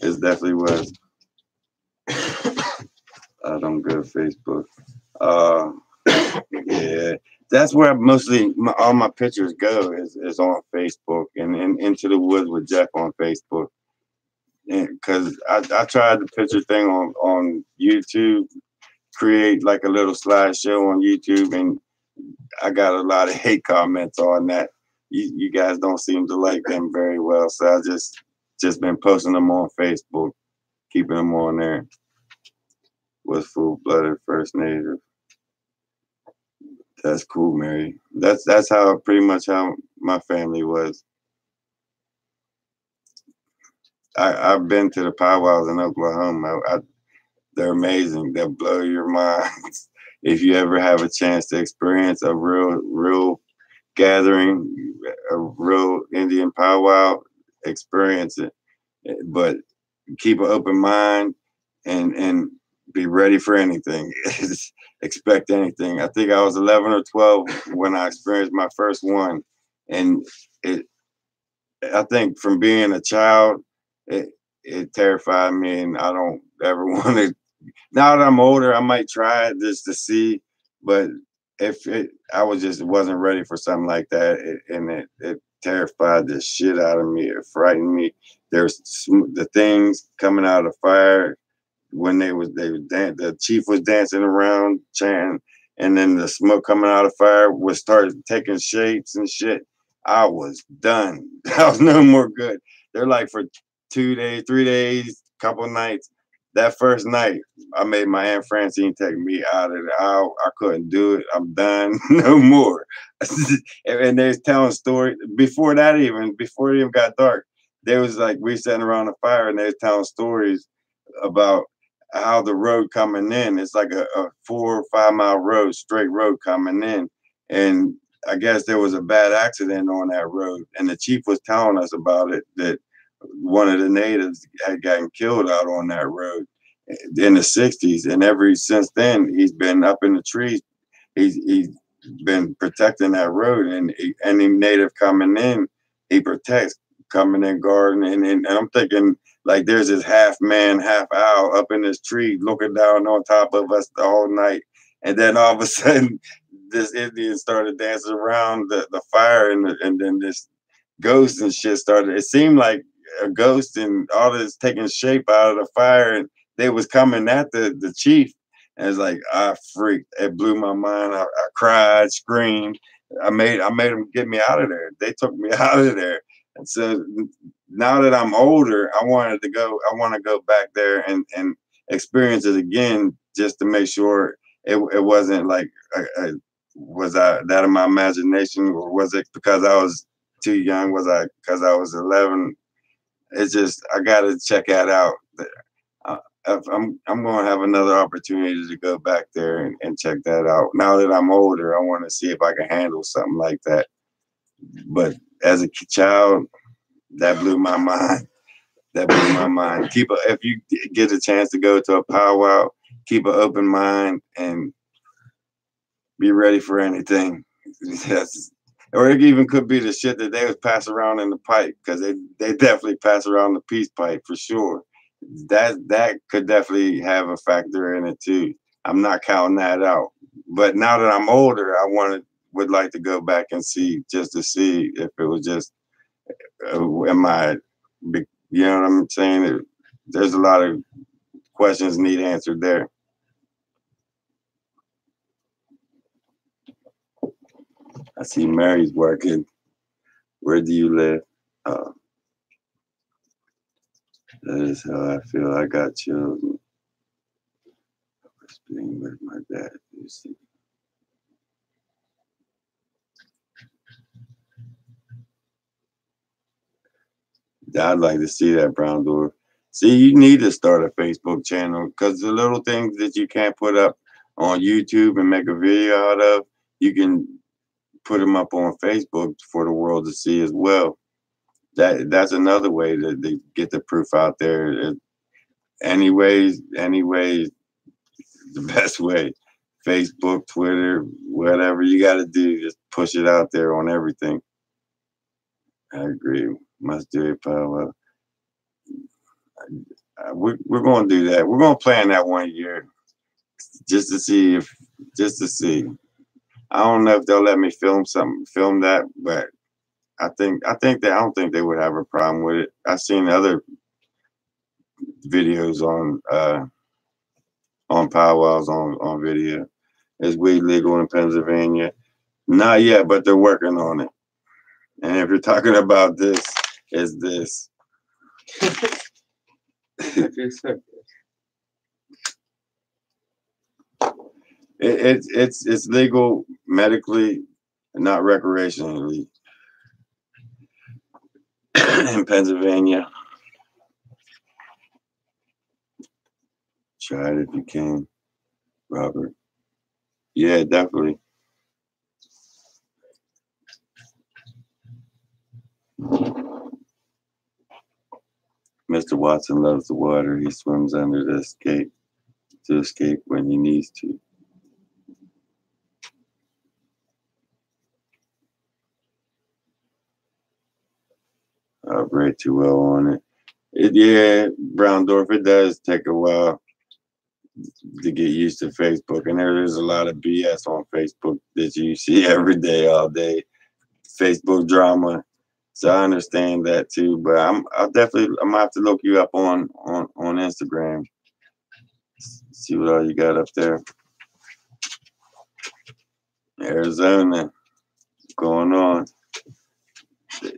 It definitely was. I don't go to Facebook. Yeah, that's where mostly all my pictures go is on Facebook and Into the Woods with Jeff on Facebook. Because I tried the picture thing on YouTube, create like a little slideshow on YouTube, and I got a lot of hate comments on that. You guys don't seem to like them very well, so I just been posting them on Facebook, keeping them on there. Was full-blooded First Native. That's cool, Mary. That's how pretty much how my family was. I've been to the powwows in Oklahoma. They're amazing. They'll blow your mind. If you ever have a chance to experience a real gathering, a real Indian powwow, experience it. But keep an open mind and be ready for anything. Expect anything. I think I was 11 or 12 when I experienced my first one, and I think from being a child, it terrified me, and I don't ever want to. Now that I'm older, I might try it just to see, but I wasn't ready for something like that, and it terrified the shit out of me. It frightened me. There's the things coming out of the fire when the chief was dancing around chanting, and then the smoke coming out of fire would start taking shapes and shit. I was done. I was no more good. They're like for 2 days, 3 days, couple nights. That first night, I made my Aunt Francine take me out of there. I couldn't do it. I'm done. No more. And they was telling stories before that, before it even got dark. They was like, we sitting around the fire and they was telling stories about how the road coming in. It's like a 4 or 5 mile road, straight road coming in. And I guess there was a bad accident on that road. And the chief was telling us about it, that one of the natives had gotten killed out on that road in the 60s. And since then, he's been up in the trees. He's been protecting that road. And any native coming in, he protects, coming in, guarding. And I'm thinking, like, there's this half man, half owl up in this tree looking down on top of us the whole night. And then all of a sudden, this Indian started dancing around the fire, and then this ghost and shit started. It seemed like a ghost and all this taking shape out of the fire, and they was coming at the chief. And it's like, I freaked. It blew my mind. I cried, screamed. I made them get me out of there. They took me out of there. And so now that I'm older, I want to go back there and experience it again, just to make sure it wasn't like was that in my imagination, or was it because I was too young. Was I? Because I was 11. It's just I gotta check that out. If I'm gonna have another opportunity to go back there and check that out. Now that I'm older, I want to see if I can handle something like that. But as a child, that blew my mind. That blew my mind. If you get a chance to go to a powwow, keep an open mind and be ready for anything. Yes. Or it even could be the shit that they would pass around in the pipe, because they definitely pass around the peace pipe for sure. That could definitely have a factor in it too. I'm not counting that out. But now that I'm older, would like to go back and see, just to see if it was just am I, you know what I'm saying? There's a lot of questions need answered there. I see Mary's working. Where do you live? That is how I feel. I got children. I was being with my dad. You see. I'd like to see that, Brown Dwarf. See, you need to start a Facebook channel, because the little things that you can't put up on YouTube and make a video out of, you can put them up on Facebook for the world to see as well. That's another way to get the proof out there. Anyways, the best way. Facebook, Twitter, whatever you got to do, just push it out there on everything. I agree. Must do it, powwow. We're going to do that. We're going to plan that one year, just to see. I don't know if they'll let me film that, but I don't think they would have a problem with it. I've seen other videos on powwows on video. Is weed legal in Pennsylvania? Not yet, but they're working on it. And if you're talking about this, is this. It's legal medically, not recreationally in Pennsylvania. Try it if you can, Robert. Yeah, definitely. Mr. Watson loves the water. He swims under to escape when he needs to. I operate too well on it. Yeah, Brown Dwarf, it does take a while to get used to Facebook. And there's a lot of BS on Facebook that you see every day, all day. Facebook drama. So I understand that too. But I'm gonna have to look you up on Instagram. See what all you got up there. Arizona, going on.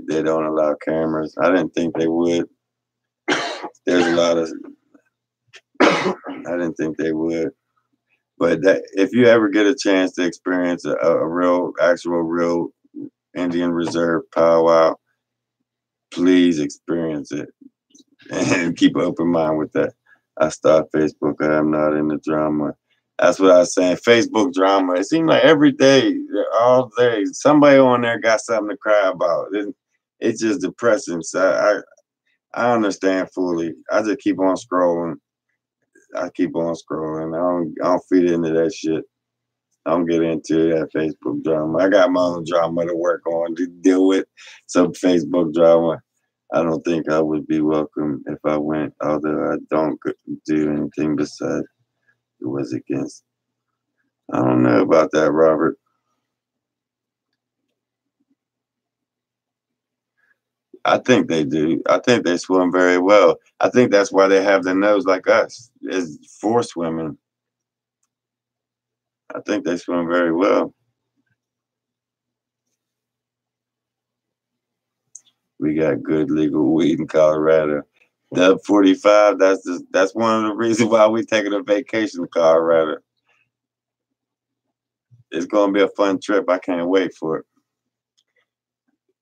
They don't allow cameras. I didn't think they would. There's a lot of. I didn't think they would. But if you ever get a chance to experience a real Indian Reserve powwow, please experience it and keep an open mind with that. I start Facebook. I'm not in the drama. That's what I was saying. Facebook drama. It seems like every day, all day, somebody on there got something to cry about. It's just depressing. So I understand fully. I just keep on scrolling. I don't feed into that shit. I don't get into that Facebook drama. I got my own drama to work on, to deal with some Facebook drama. I don't think I would be welcome if I went, although I don't do anything besides it was against. I don't know about that, Robert. I think they do. I think they swim very well. I think that's why they have the nose like us, is for swimming. I think they swim very well. We got good legal weed in Colorado. Dub 45, that's one of the reasons why we're taking a vacation to Colorado. It's going to be a fun trip. I can't wait for it.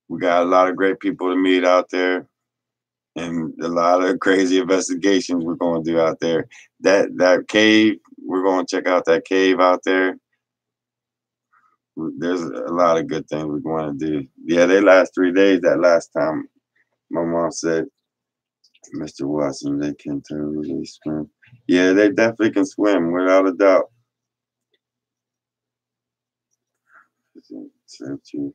We got a lot of great people to meet out there, and a lot of crazy investigations we're going to do out there. That cave, we're going to check out that cave out there. There's a lot of good things we're going to do. Yeah, they last 3 days. That last time, my mom said, Mr. Watson, they can totally swim. Yeah, they definitely can swim without a doubt. So true.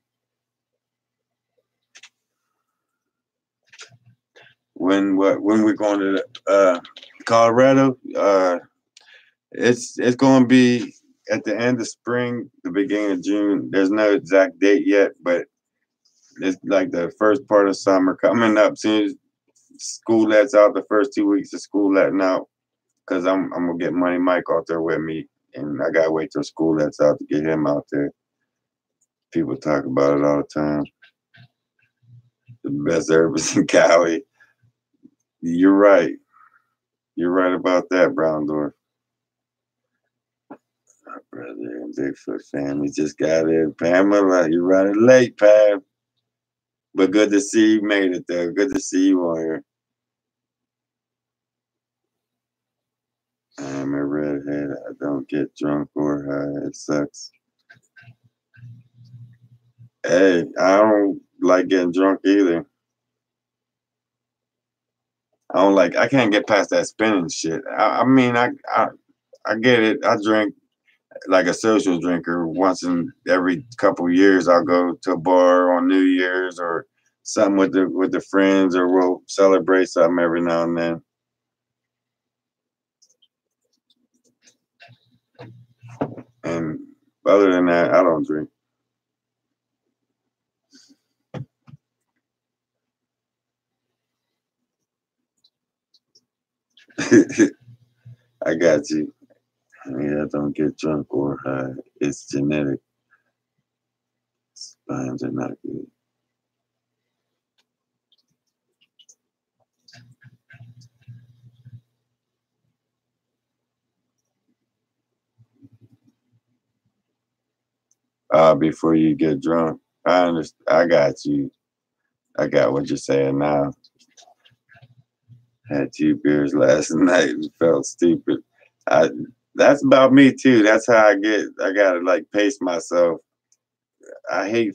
When we're going to Colorado, it's going to be at the end of spring, the beginning of June. There's no exact date yet, but it's like the first part of summer coming up. Soon as school lets out, the first 2 weeks of school letting out, because I'm gonna get Money Mike out there with me, and I gotta wait till school lets out to get him out there. People talk about it all the time. The best herbs in Cali. You're right. You're right about that, Brown Dwarf. My brother and Bigfoot family just got in. Pamela, you're running late, Pam. But good to see you made it there. Good to see you on here. I'm a redhead. I don't get drunk or high. It sucks. Hey, I don't like getting drunk either. I can't get past that spinning shit. I mean, I get it. I drink like a social drinker. Once in every couple of years, I'll go to a bar on New Year's or something with the friends, or we'll celebrate something every now and then. And other than that, I don't drink. I got you. Yeah, I don't get drunk or high. It's genetic. Spines are not good. Before you get drunk, I understand. I got you. I got what you're saying now. Had 2 beers last night and felt stupid. I That's about me too. That's how I get. I gotta like pace myself. I hate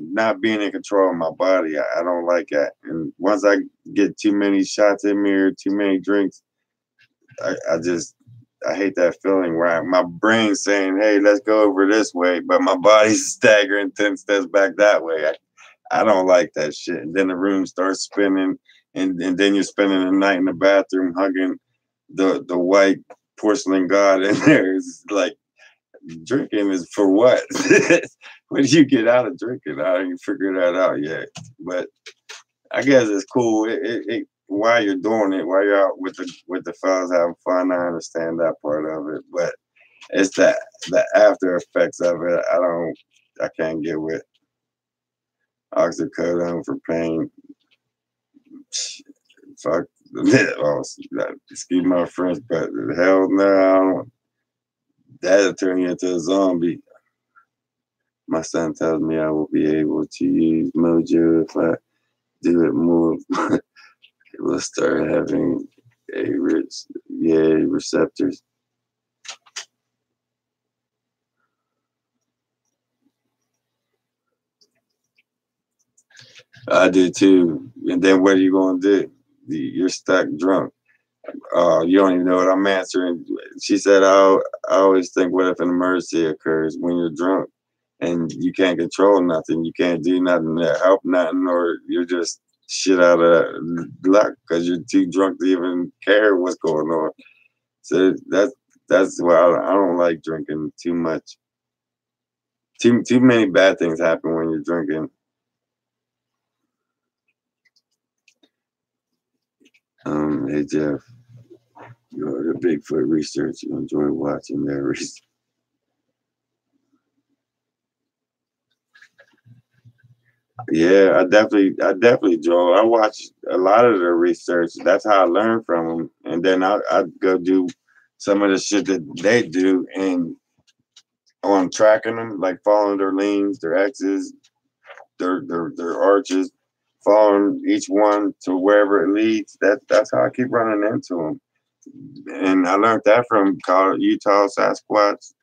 not being in control of my body. I don't like that. And once I get too many shots in me or too many drinks, I hate that feeling where my brain's saying, "Hey, let's go over this way," but my body's staggering 10 steps back that way. I don't like that shit. And then the room starts spinning, and then you're spending the night in the bathroom hugging the white porcelain god in there. It's like, drinking is for what? What do you get out of drinking? I didn't figure that out yet. But I guess it's cool. While you're doing it, while you're out with the fellas having fun, I understand that part of it. But it's the after effects of it. I can't get with. Oxycodone for pain. Fuck. Oh, excuse my French, but hell no. That'll turn you into a zombie. My son tells me I will be able to use Mojo if I do it more. It will start having receptors. I do too. And then what are you going to do? You're stuck drunk. You don't even know what I'm answering. She said, I always think, what if an emergency occurs when you're drunk and you can't control nothing? You can't do nothing to help nothing, or you're just shit out of luck because you're too drunk to even care what's going on. So that's why I don't like drinking too much. Too many bad things happen when you're drinking. Hey Jeff, you're the Bigfoot research. You enjoy watching their research. Yeah, I definitely, Joel. I watch a lot of their research. That's how I learn from them, and then I go do some of the shit that they do, and on tracking them, like following their leans, their X's, their arches, following each one to wherever it leads. That's how I keep running into them. And I learned that from Utah Sasquatch,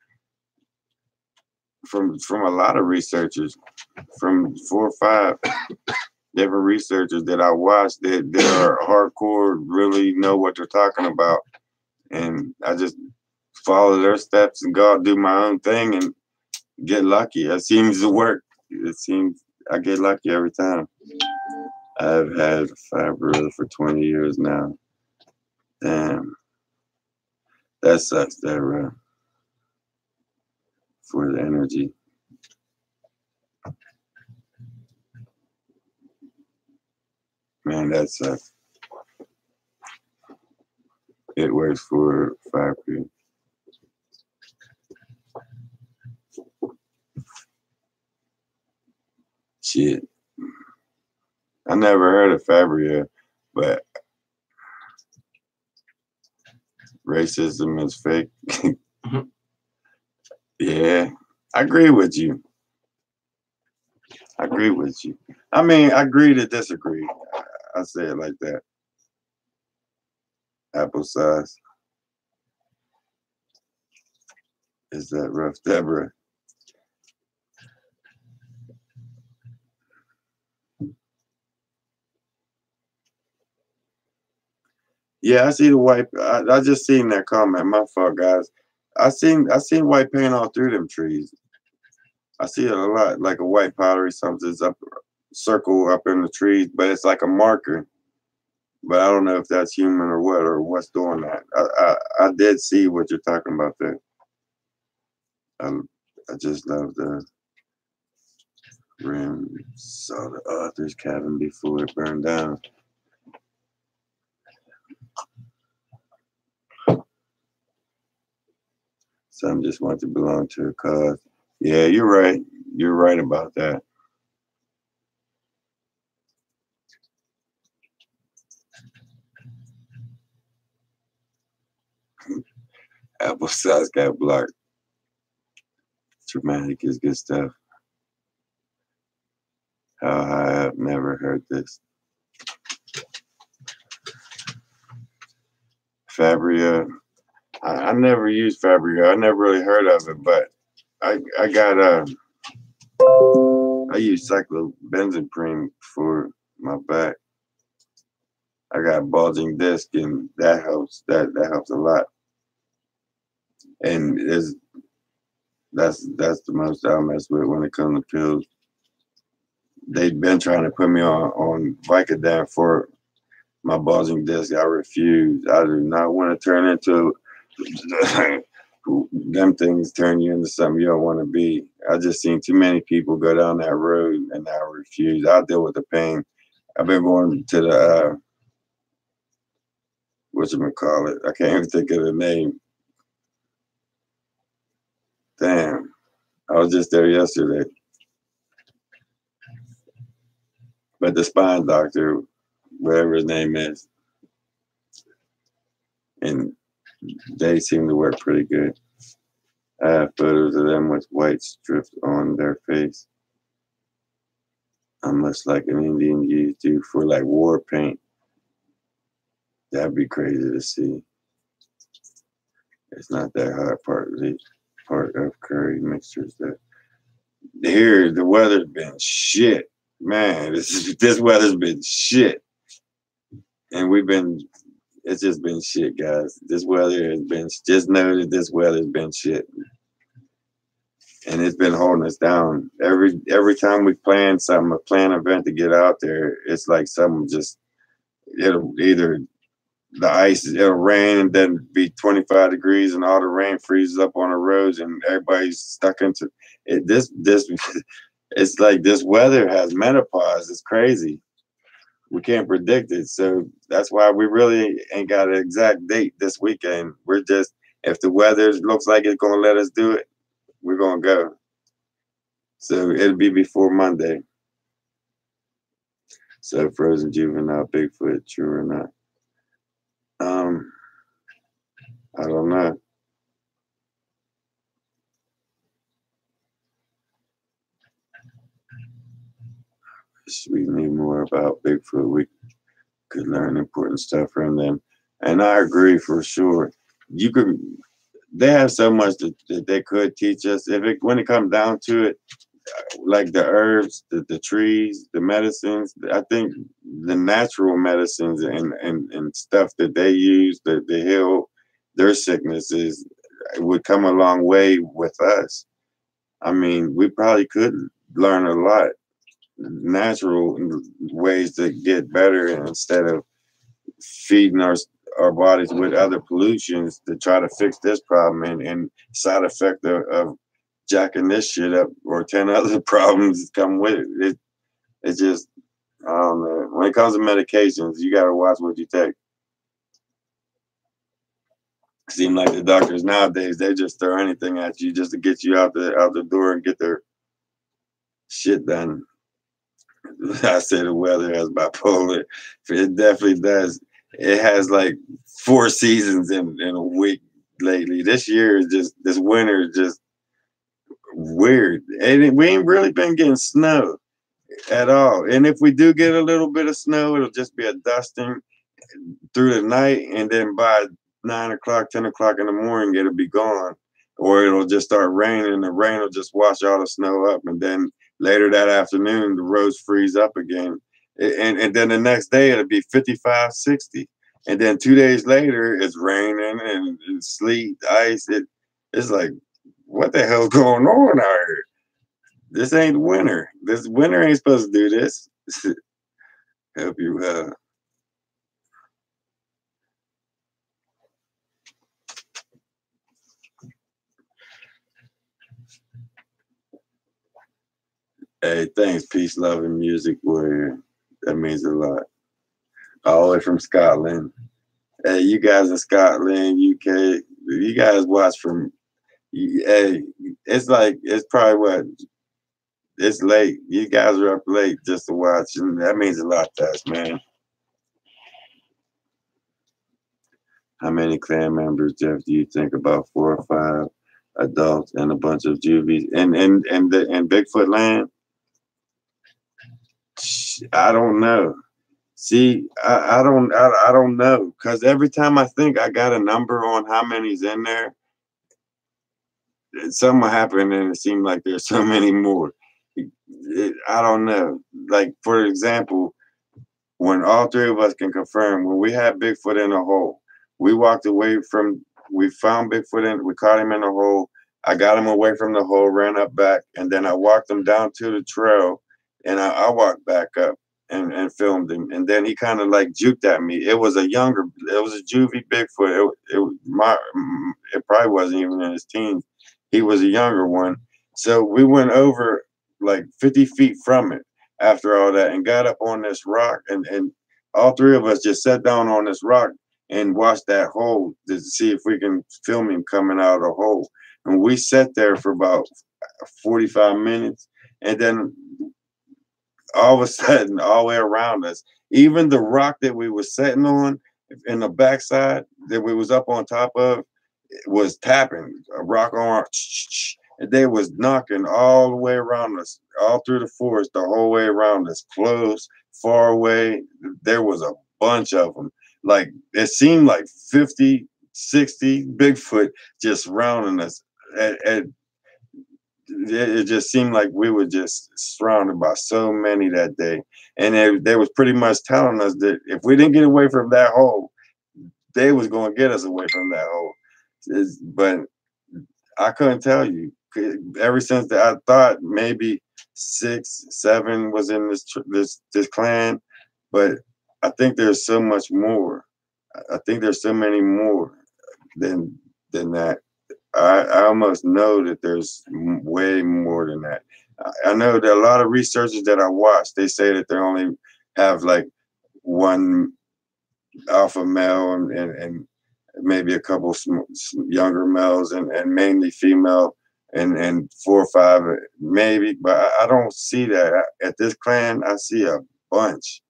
from a lot of researchers, from 4 or 5 different researchers that I watched that are hardcore, really know what they're talking about. And I just follow their steps and go out, do my own thing and get lucky. It seems to work. It seems I get lucky every time. I've had Fabra for 20 years now. Damn. That sucks, Deborah, for the energy. Man, that sucks. It works for Fabra. Shit. I never heard of Fabria, but racism is fake. Yeah, I agree with you. I agree with you. I mean, I agree to disagree. I say it like that. Applesauce. Is that rough, Deborah? Yeah, I see the white. I just seen that comment. My fault, guys. I seen white paint all through them trees. I see it a lot, like a white powdery something's up, circle up in the trees, but it's like a marker. But I don't know if that's human or what's doing that. I did see what you're talking about there. I just love the rim. Saw the author's cabin before it burned down. Some just want to belong to a cause. Yeah, you're right. You're right about that. Applesauce got blocked. Dramatic is good stuff. How high up? Never heard this. Fabria. I never used Fabria. I never really heard of it, but I got I use cyclobenzaprine for my back. I got bulging disc, and that helps. That helps a lot. And that's the most I mess with when it comes to pills. They've been trying to put me on Vicodin for my bulging disc. I refuse. I do not want to turn into them things turn you into something you don't want to be. I just seen too many people go down that road, and I refuse. I'll deal with the pain. I've been going to the whatchamacallit. I can't even think of the name. Damn. I was just there yesterday. But the spine doctor, whatever his name is, and they seem to work pretty good. I have photos of them with white strips on their face. Much like an Indian used to for like war paint. That'd be crazy to see. It's not that hard part of curry mixtures. That here the weather's been shit, man. This weather's been shit, and it's just been shit, guys. This weather has been, just know that this weather's been shit, and it's been holding us down. Every time we plan something, a planned event to get out there, it's like something just, it'll either the ice, it'll rain and then be 25 degrees and all the rain freezes up on the roads and everybody's stuck into it. This it's like this weather has menopause. It's crazy. We can't predict it. So that's why we really ain't got an exact date this weekend. We're just, if the weather looks like it's going to let us do it, we're going to go. So it'll be before Monday. So frozen juvenile Bigfoot, true or not? I don't know. We need more about Bigfoot. We could learn important stuff from them. And I agree for sure. You could. They have so much that they could teach us. When it comes down to it, like the herbs, the trees, the medicines. I think the natural medicines and stuff that they use to heal their sicknesses would come a long way with us. I mean, we probably could learn a lot natural ways to get better instead of feeding our bodies with other pollutions to try to fix this problem and side effect of jacking this shit up or 10 other problems come with it. It's just, I don't know. When it comes to medications, you got to watch what you take. Seem like the doctors nowadays, they just throw anything at you just to get you out the door and get their shit done. I say the weather has bipolar. It definitely does. It has like 4 seasons in a week lately. This year is just, this winter is just weird. And we ain't really been getting snow at all. And if we do get a little bit of snow, it'll just be a dusting through the night. And then by 9 o'clock, 10 o'clock in the morning, it'll be gone. Or it'll just start raining and the rain will just wash all the snow up. And then later that afternoon, the roads freeze up again. And then the next day, it'll be 55, 60. And then 2 days later, it's raining and sleet, ice. It's like, what the hell's going on out here? This ain't winter. This winter ain't supposed to do this. Help you out. Hey, thanks, peace, love, and music warrior. That means a lot. All the way from Scotland. Hey, you guys in Scotland, UK, you guys watch from. Hey, it's probably what. It's late. You guys are up late just to watch, and that means a lot to us, man. How many clan members, Jeff, do you think? About 4 or 5 adults and a bunch of juvies and Bigfoot land? I don't know. See, I don't know, because every time I think I got a number on how many's in there, something happened and it seemed like there's so many more. I don't know. Like, for example, when all 3 of us can confirm, when we had Bigfoot in a hole, we walked away from, we found Bigfoot we caught him in a hole. I got him away from the hole, ran up back, and then I walked him down to the trail, and I walked back up and filmed him. And then he kind of like juked at me. It was a juvie Bigfoot. It probably wasn't even in his teens. He was a younger one. So we went over like 50 feet from it after all that and got up on this rock, and all 3 of us just sat down on this rock and watched that hole to see if we can film him coming out of the hole. And we sat there for about 45 minutes, and then all of a sudden, all the way around us, even the rock that we were sitting on in the backside that we was up on top of was tapping a rock on, and they was knocking all the way around us, all through the forest, the whole way around us, close, far away. There was a bunch of them. Like, it seemed like 50, 60 Bigfoot just surrounding us. And it just seemed like we were just surrounded by so many that day. And they was pretty much telling us that if we didn't get away from that hole, they was going to get us away from that hole. But I couldn't tell you. Ever since that, I thought maybe 6, 7 was in this clan, but I think there's so much more. I think there's so many more than that. I almost know that there's way more than that. I know that a lot of researchers that I watch, they say that they only have like 1 alpha male and maybe a couple younger males and mainly female and 4 or 5 maybe, but I don't see that. At this clan, I see a bunch.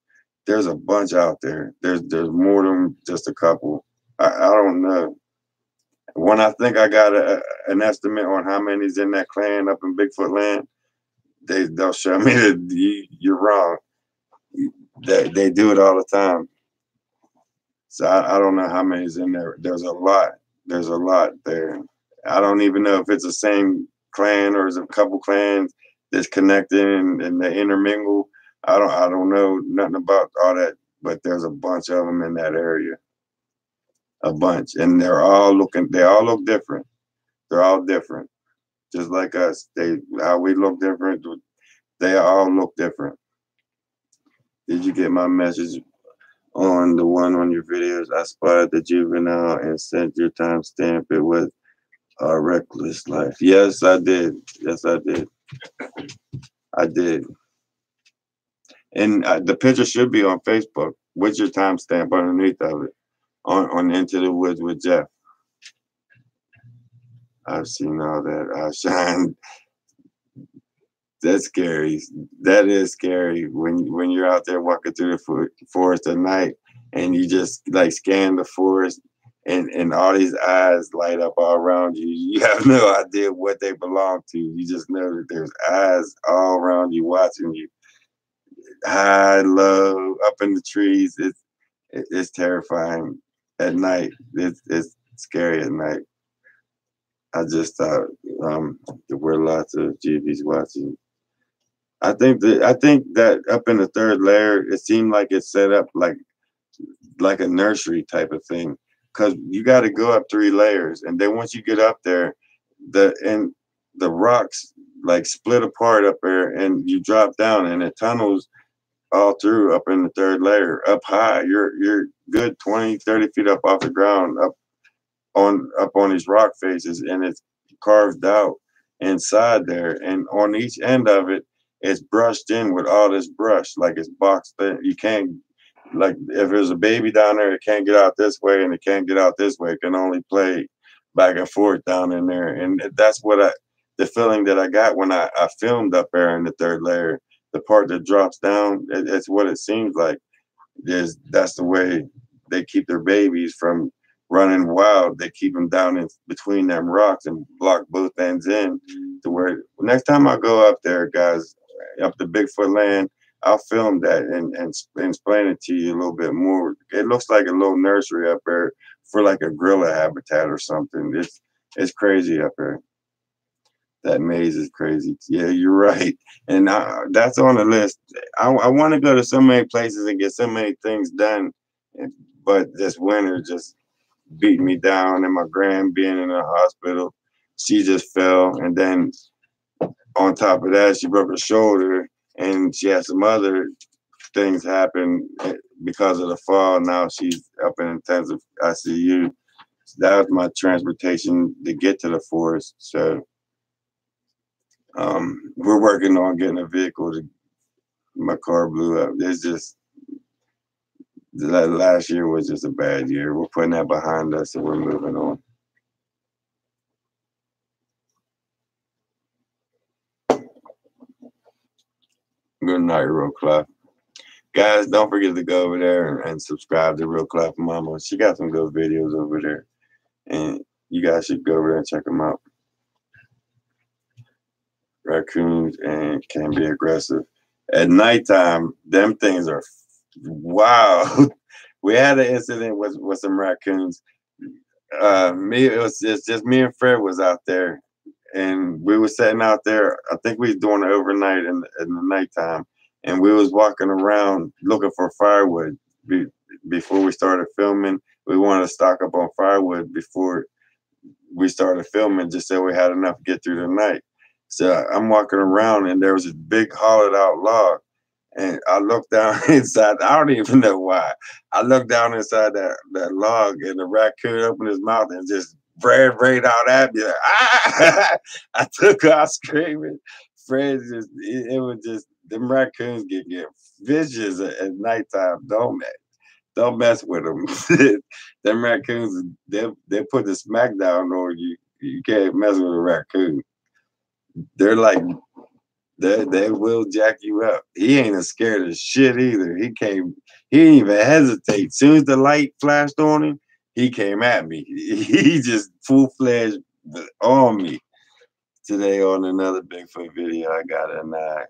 There's a bunch out there. There's more than just a couple. I don't know. When I think I got an estimate on how many's in that clan up in Bigfoot land, they'll show me that you're wrong. They do it all the time. So I don't know how many's in there. There's a lot. There's a lot there. I don't even know if it's the same clan or is it a couple clans that's connected and they intermingle. I don't know nothing about all that, but there's a bunch of them in that area. A bunch. And they all look different. They're all different. Just like us. How we look different, they all look different. Did you get my message on the one on your videos? I spotted the juvenile and sent your timestamp. It was a reckless life. Yes, I did. Yes, I did. I did. And the picture should be on Facebook. What's your timestamp underneath of it? On Into the Woods with Jeff. I've seen all that. I shine. That's scary. That is scary when you're out there walking through the forest at night and you just like scan the forest and all these eyes light up all around you. You have no idea what they belong to. You just know that there's eyes all around you watching you. High, low, up in the trees. It's terrifying at night. It's scary at night. I just thought there were lots of GVs watching. I think that up in the third layer, it seemed like it's set up like a nursery type of thing, because you got to go up 3 layers, and then once you get up there, the rocks like split apart up there, and you drop down, and it tunnels all through up in the third layer, up high. You're good 20-30 feet up off the ground, up on these rock faces, and it's carved out inside there, and on each end of it, it's brushed in with all this brush, like it's boxed in. You can't, like if there's a baby down there, it can't get out this way and it can't get out this way. It can only play back and forth down in there. And that's what the feeling that I got when I filmed up there in the third layer. The part that drops down, it's what it seems like. That's the way they keep their babies from running wild. They keep them down in between them rocks and block both ends in to where next time I go up there, guys, up the Bigfoot land, I'll film that and explain it to you a little bit more. It looks like a little nursery up there for like a gorilla habitat or something. It's crazy up there. That maze is crazy. Yeah, you're right. And that's on the list. I want to go to so many places and get so many things done, but this winter just beat me down. And my grand being in the hospital, she just fell. And then on top of that, she broke her shoulder, and she had some other things happen because of the fall. Now she's up in intensive ICU. That was my transportation to get to the forest. So we're working on getting a vehicle. My car blew up. It's just last year was just a bad year. We're putting that behind us and we're moving on. Good night, Real Clef. Guys, don't forget to go over there and subscribe to Real Clef Mama. She got some good videos over there, and you guys should go over there and check them out. Raccoons and can be aggressive at nighttime. Them things are wow. We had an incident with some raccoons. It was just me and Fred was out there, and we were sitting out there. I think we was doing it overnight in the nighttime, and we was walking around looking for firewood. Before we started filming, we wanted to stock up on firewood before we started filming, just so we had enough to get through the night. So I'm walking around, and there was this big hollowed out log, and I looked down inside. I don't even know why. I looked down inside that log, and the raccoon opened his mouth and just ran out at me. Like, ah! I took off screaming. Fred it was just, them raccoons get vicious at nighttime. Don't mess with them. Them raccoons, they put the smack down on you. You can't mess with a raccoon. They're like, they will jack you up. He ain't scared of shit either. He didn't even hesitate. As soon as the light flashed on him, he came at me. He just full-fledged on me. Today on another Bigfoot video, I got an eye.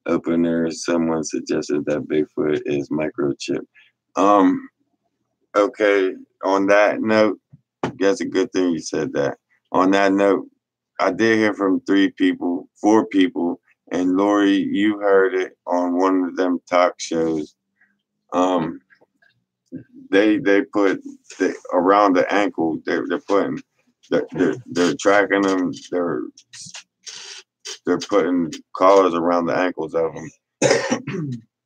opener. Someone suggested that Bigfoot is microchip. Okay. On that note, that's a good thing you said that. On that note, I did hear from 4 people, and Lori, you heard it on one of them talk shows. Um, they put around the ankle. They're putting they're tracking them. They're putting collars around the ankles of them,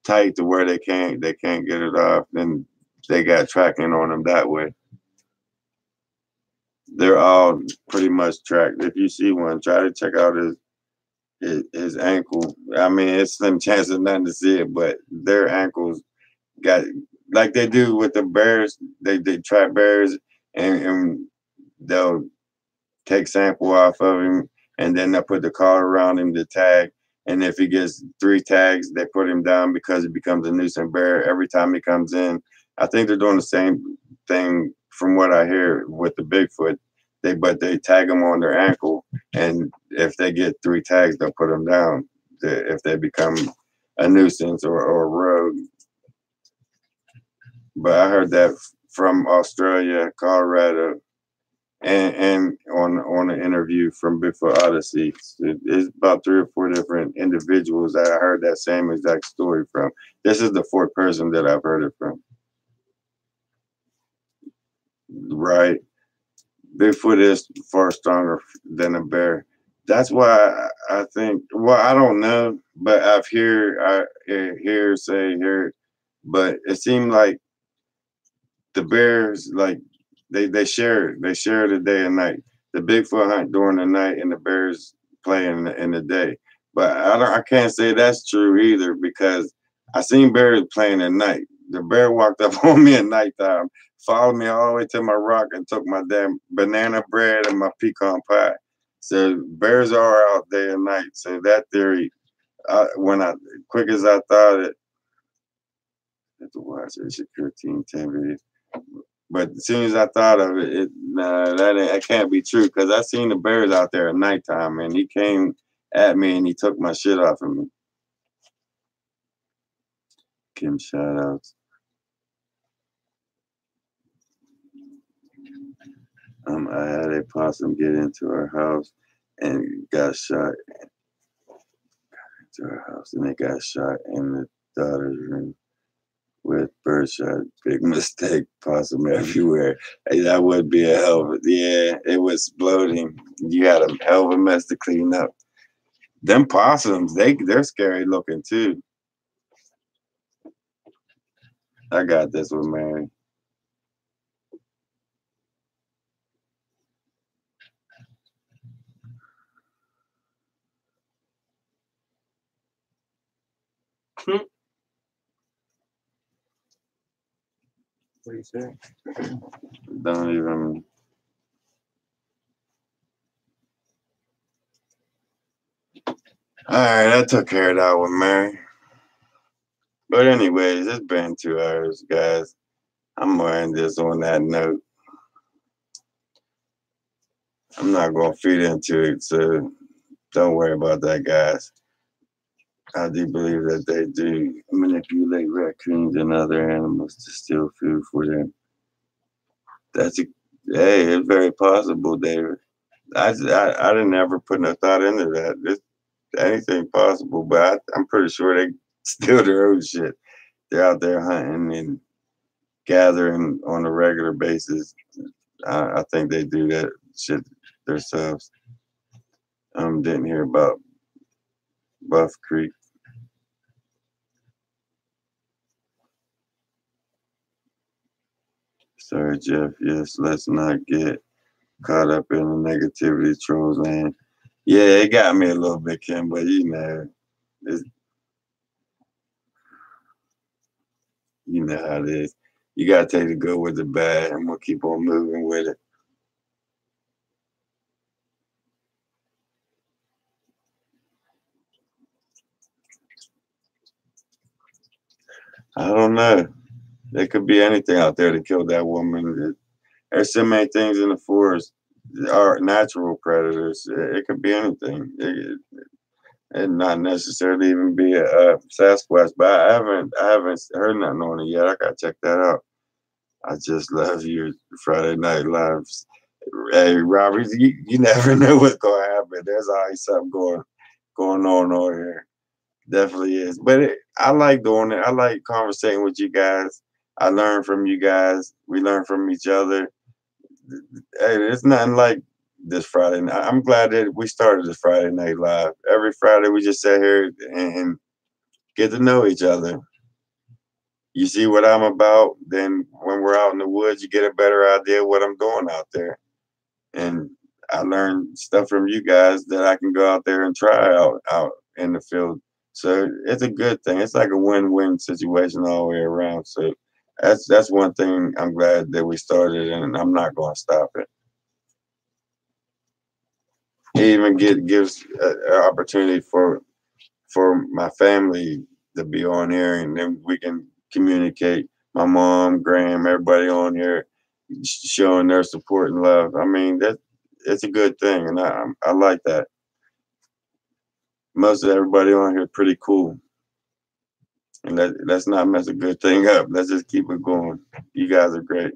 tight to where they can't get it off. Then they got tracking on them that way. They're all pretty much tracked. If you see one, try to check out his ankle. I mean, it's slim chance of nothing to see it, but their ankles got like they do with the bears. They trap bears and they'll take sample off of him, and then they'll put the collar around him to tag. And if he gets 3 tags, they put him down because he becomes a nuisance bear every time he comes in. I think they're doing the same thing from what I hear with the Bigfoot. But they tag them on their ankle, and if they get 3 tags, they'll put them down if they become a nuisance or a rogue. But I heard that from Australia, Colorado, and on an interview from Bigfoot Odyssey. It's about 3 or 4 different individuals that I heard that same exact story from. This is the 4th person that I've heard it from. Right. Bigfoot is far stronger than a bear. That's why I think. Well, I don't know, but I hear, but it seemed like the bears like they share the day and night. The Bigfoot hunt during the night, and the bears play in the day. But I can't say that's true either because I seen bears playing at night. The bear walked up on me at nighttime, followed me all the way to my rock, and took my damn banana bread and my pecan pie. So bears are out day and night. So that theory, when I quick as I thought it, I have to watch it. Shakur Team 10 videos. But as soon as I thought of it, that can't be true because I seen the bears out there at nighttime, and he came at me and he took my shit off of me. Kim shout outs. I had a possum get into our house and got shot. Into our house and they got shot in the daughter's room with birdshot. Big mistake, possum everywhere. Hey, that would be a hell of a, yeah, it was exploding. You had a hell of a mess to clean up. Them possums, they're scary looking too. I got this one, Mary. What do you say? Don't even. All right, I took care of that one, Mary. But anyways, it's been 2 hours, guys. I'm gonna end this on that note. I'm not gonna feed into it, so don't worry about that, guys. I do believe that they do manipulate raccoons and other animals to steal food for them. Hey, it's very possible, David. I didn't ever put no thought into that. It's anything possible, but I'm pretty sure they steal their own shit. They're out there hunting and gathering on a regular basis. I think they do that shit themselves. Didn't hear about Buff Creek. Sorry, Jeff. Yes, let's not get caught up in the negativity trolls land. Yeah, it got me a little bit, Kim, but you know how it is. You gotta take the good with the bad, and we'll keep on moving with it. I don't know. There could be anything out there to kill that woman. There's so many things in the forest are natural predators. It could be anything. and not necessarily even be a Sasquatch. But I haven't heard nothing on it yet. I gotta check that out. I just love your Friday Night Lives. Hey, Robert, you never know what's gonna happen. There's always something going on over here. Definitely is. But I like doing it. I like conversating with you guys. I learn from you guys. We learn from each other. Hey, it's nothing like this Friday night. I'm glad that we started this Friday Night Live. Every Friday we just sit here and get to know each other. You see what I'm about, then when we're out in the woods, you get a better idea of what I'm doing out there. And I learned stuff from you guys that I can go out there and try out in the field. So it's a good thing. It's like a win-win situation all the way around. So that's one thing I'm glad that we started, and I'm not going to stop it. It even gives an opportunity for my family to be on here, and then we can communicate. My mom, Graham, everybody on here showing their support and love. I mean, it's a good thing, and I like that. Most of everybody on here is pretty cool, and let's not mess a good thing up. Let's just keep it going. You guys are great.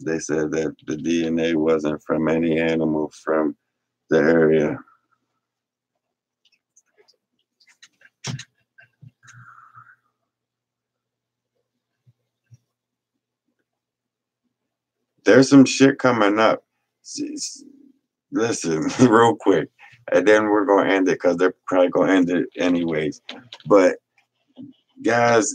They said that the DNA wasn't from any animal from the area. There's some shit coming up. Listen, real quick, and then we're gonna end it because they're probably gonna end it anyways. But guys,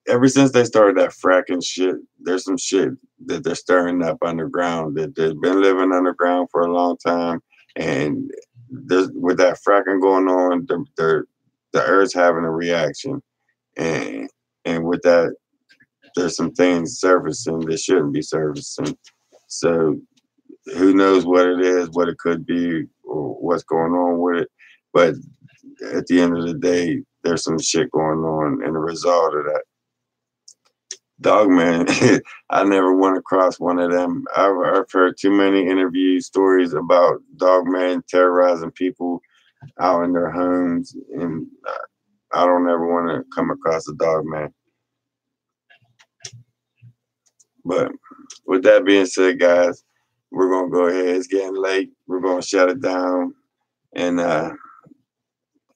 ever since they started that fracking shit, there's some shit that they're stirring up underground that they've been living underground for a long time, and there's with that fracking going on, the Earth's having a reaction, and with that, there's some things surfacing that shouldn't be surfacing. So who knows what it is, what it could be, or what's going on with it. But at the end of the day, there's some shit going on in the result of that. Dogman, I never went across one of them. I've heard too many interview stories about Dogman terrorizing people out in their homes, and I don't ever want to come across a Dogman. But with that being said, guys, we're gonna go ahead. It's getting late. We're gonna shut it down, and I'm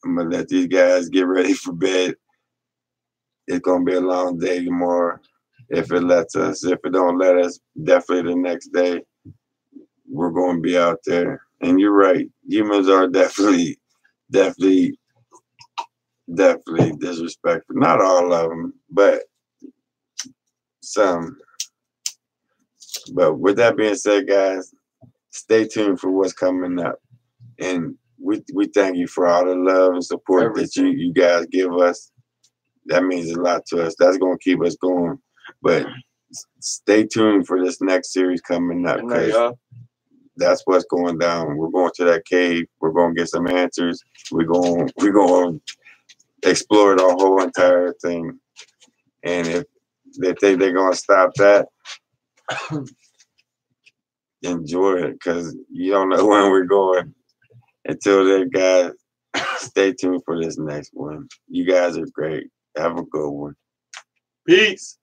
gonna let these guys get ready for bed. It's gonna be a long day tomorrow, if it lets us. If it don't let us, definitely the next day we're gonna be out there. And you're right, humans are definitely disrespectful. Not all of them, but some. But with that being said, guys, stay tuned for what's coming up. And we thank you for all the love and support that you guys give us. That means a lot to us. That's going to keep us going. But stay tuned for this next series coming up, because that's what's going down. We're going to that cave. We're going to get some answers. We're going to explore the whole entire thing. And if they think they're going to stop that, enjoy it, because you don't know when we're going. Until then, guys, stay tuned for this next one. You guys are great. Have a good one. Peace.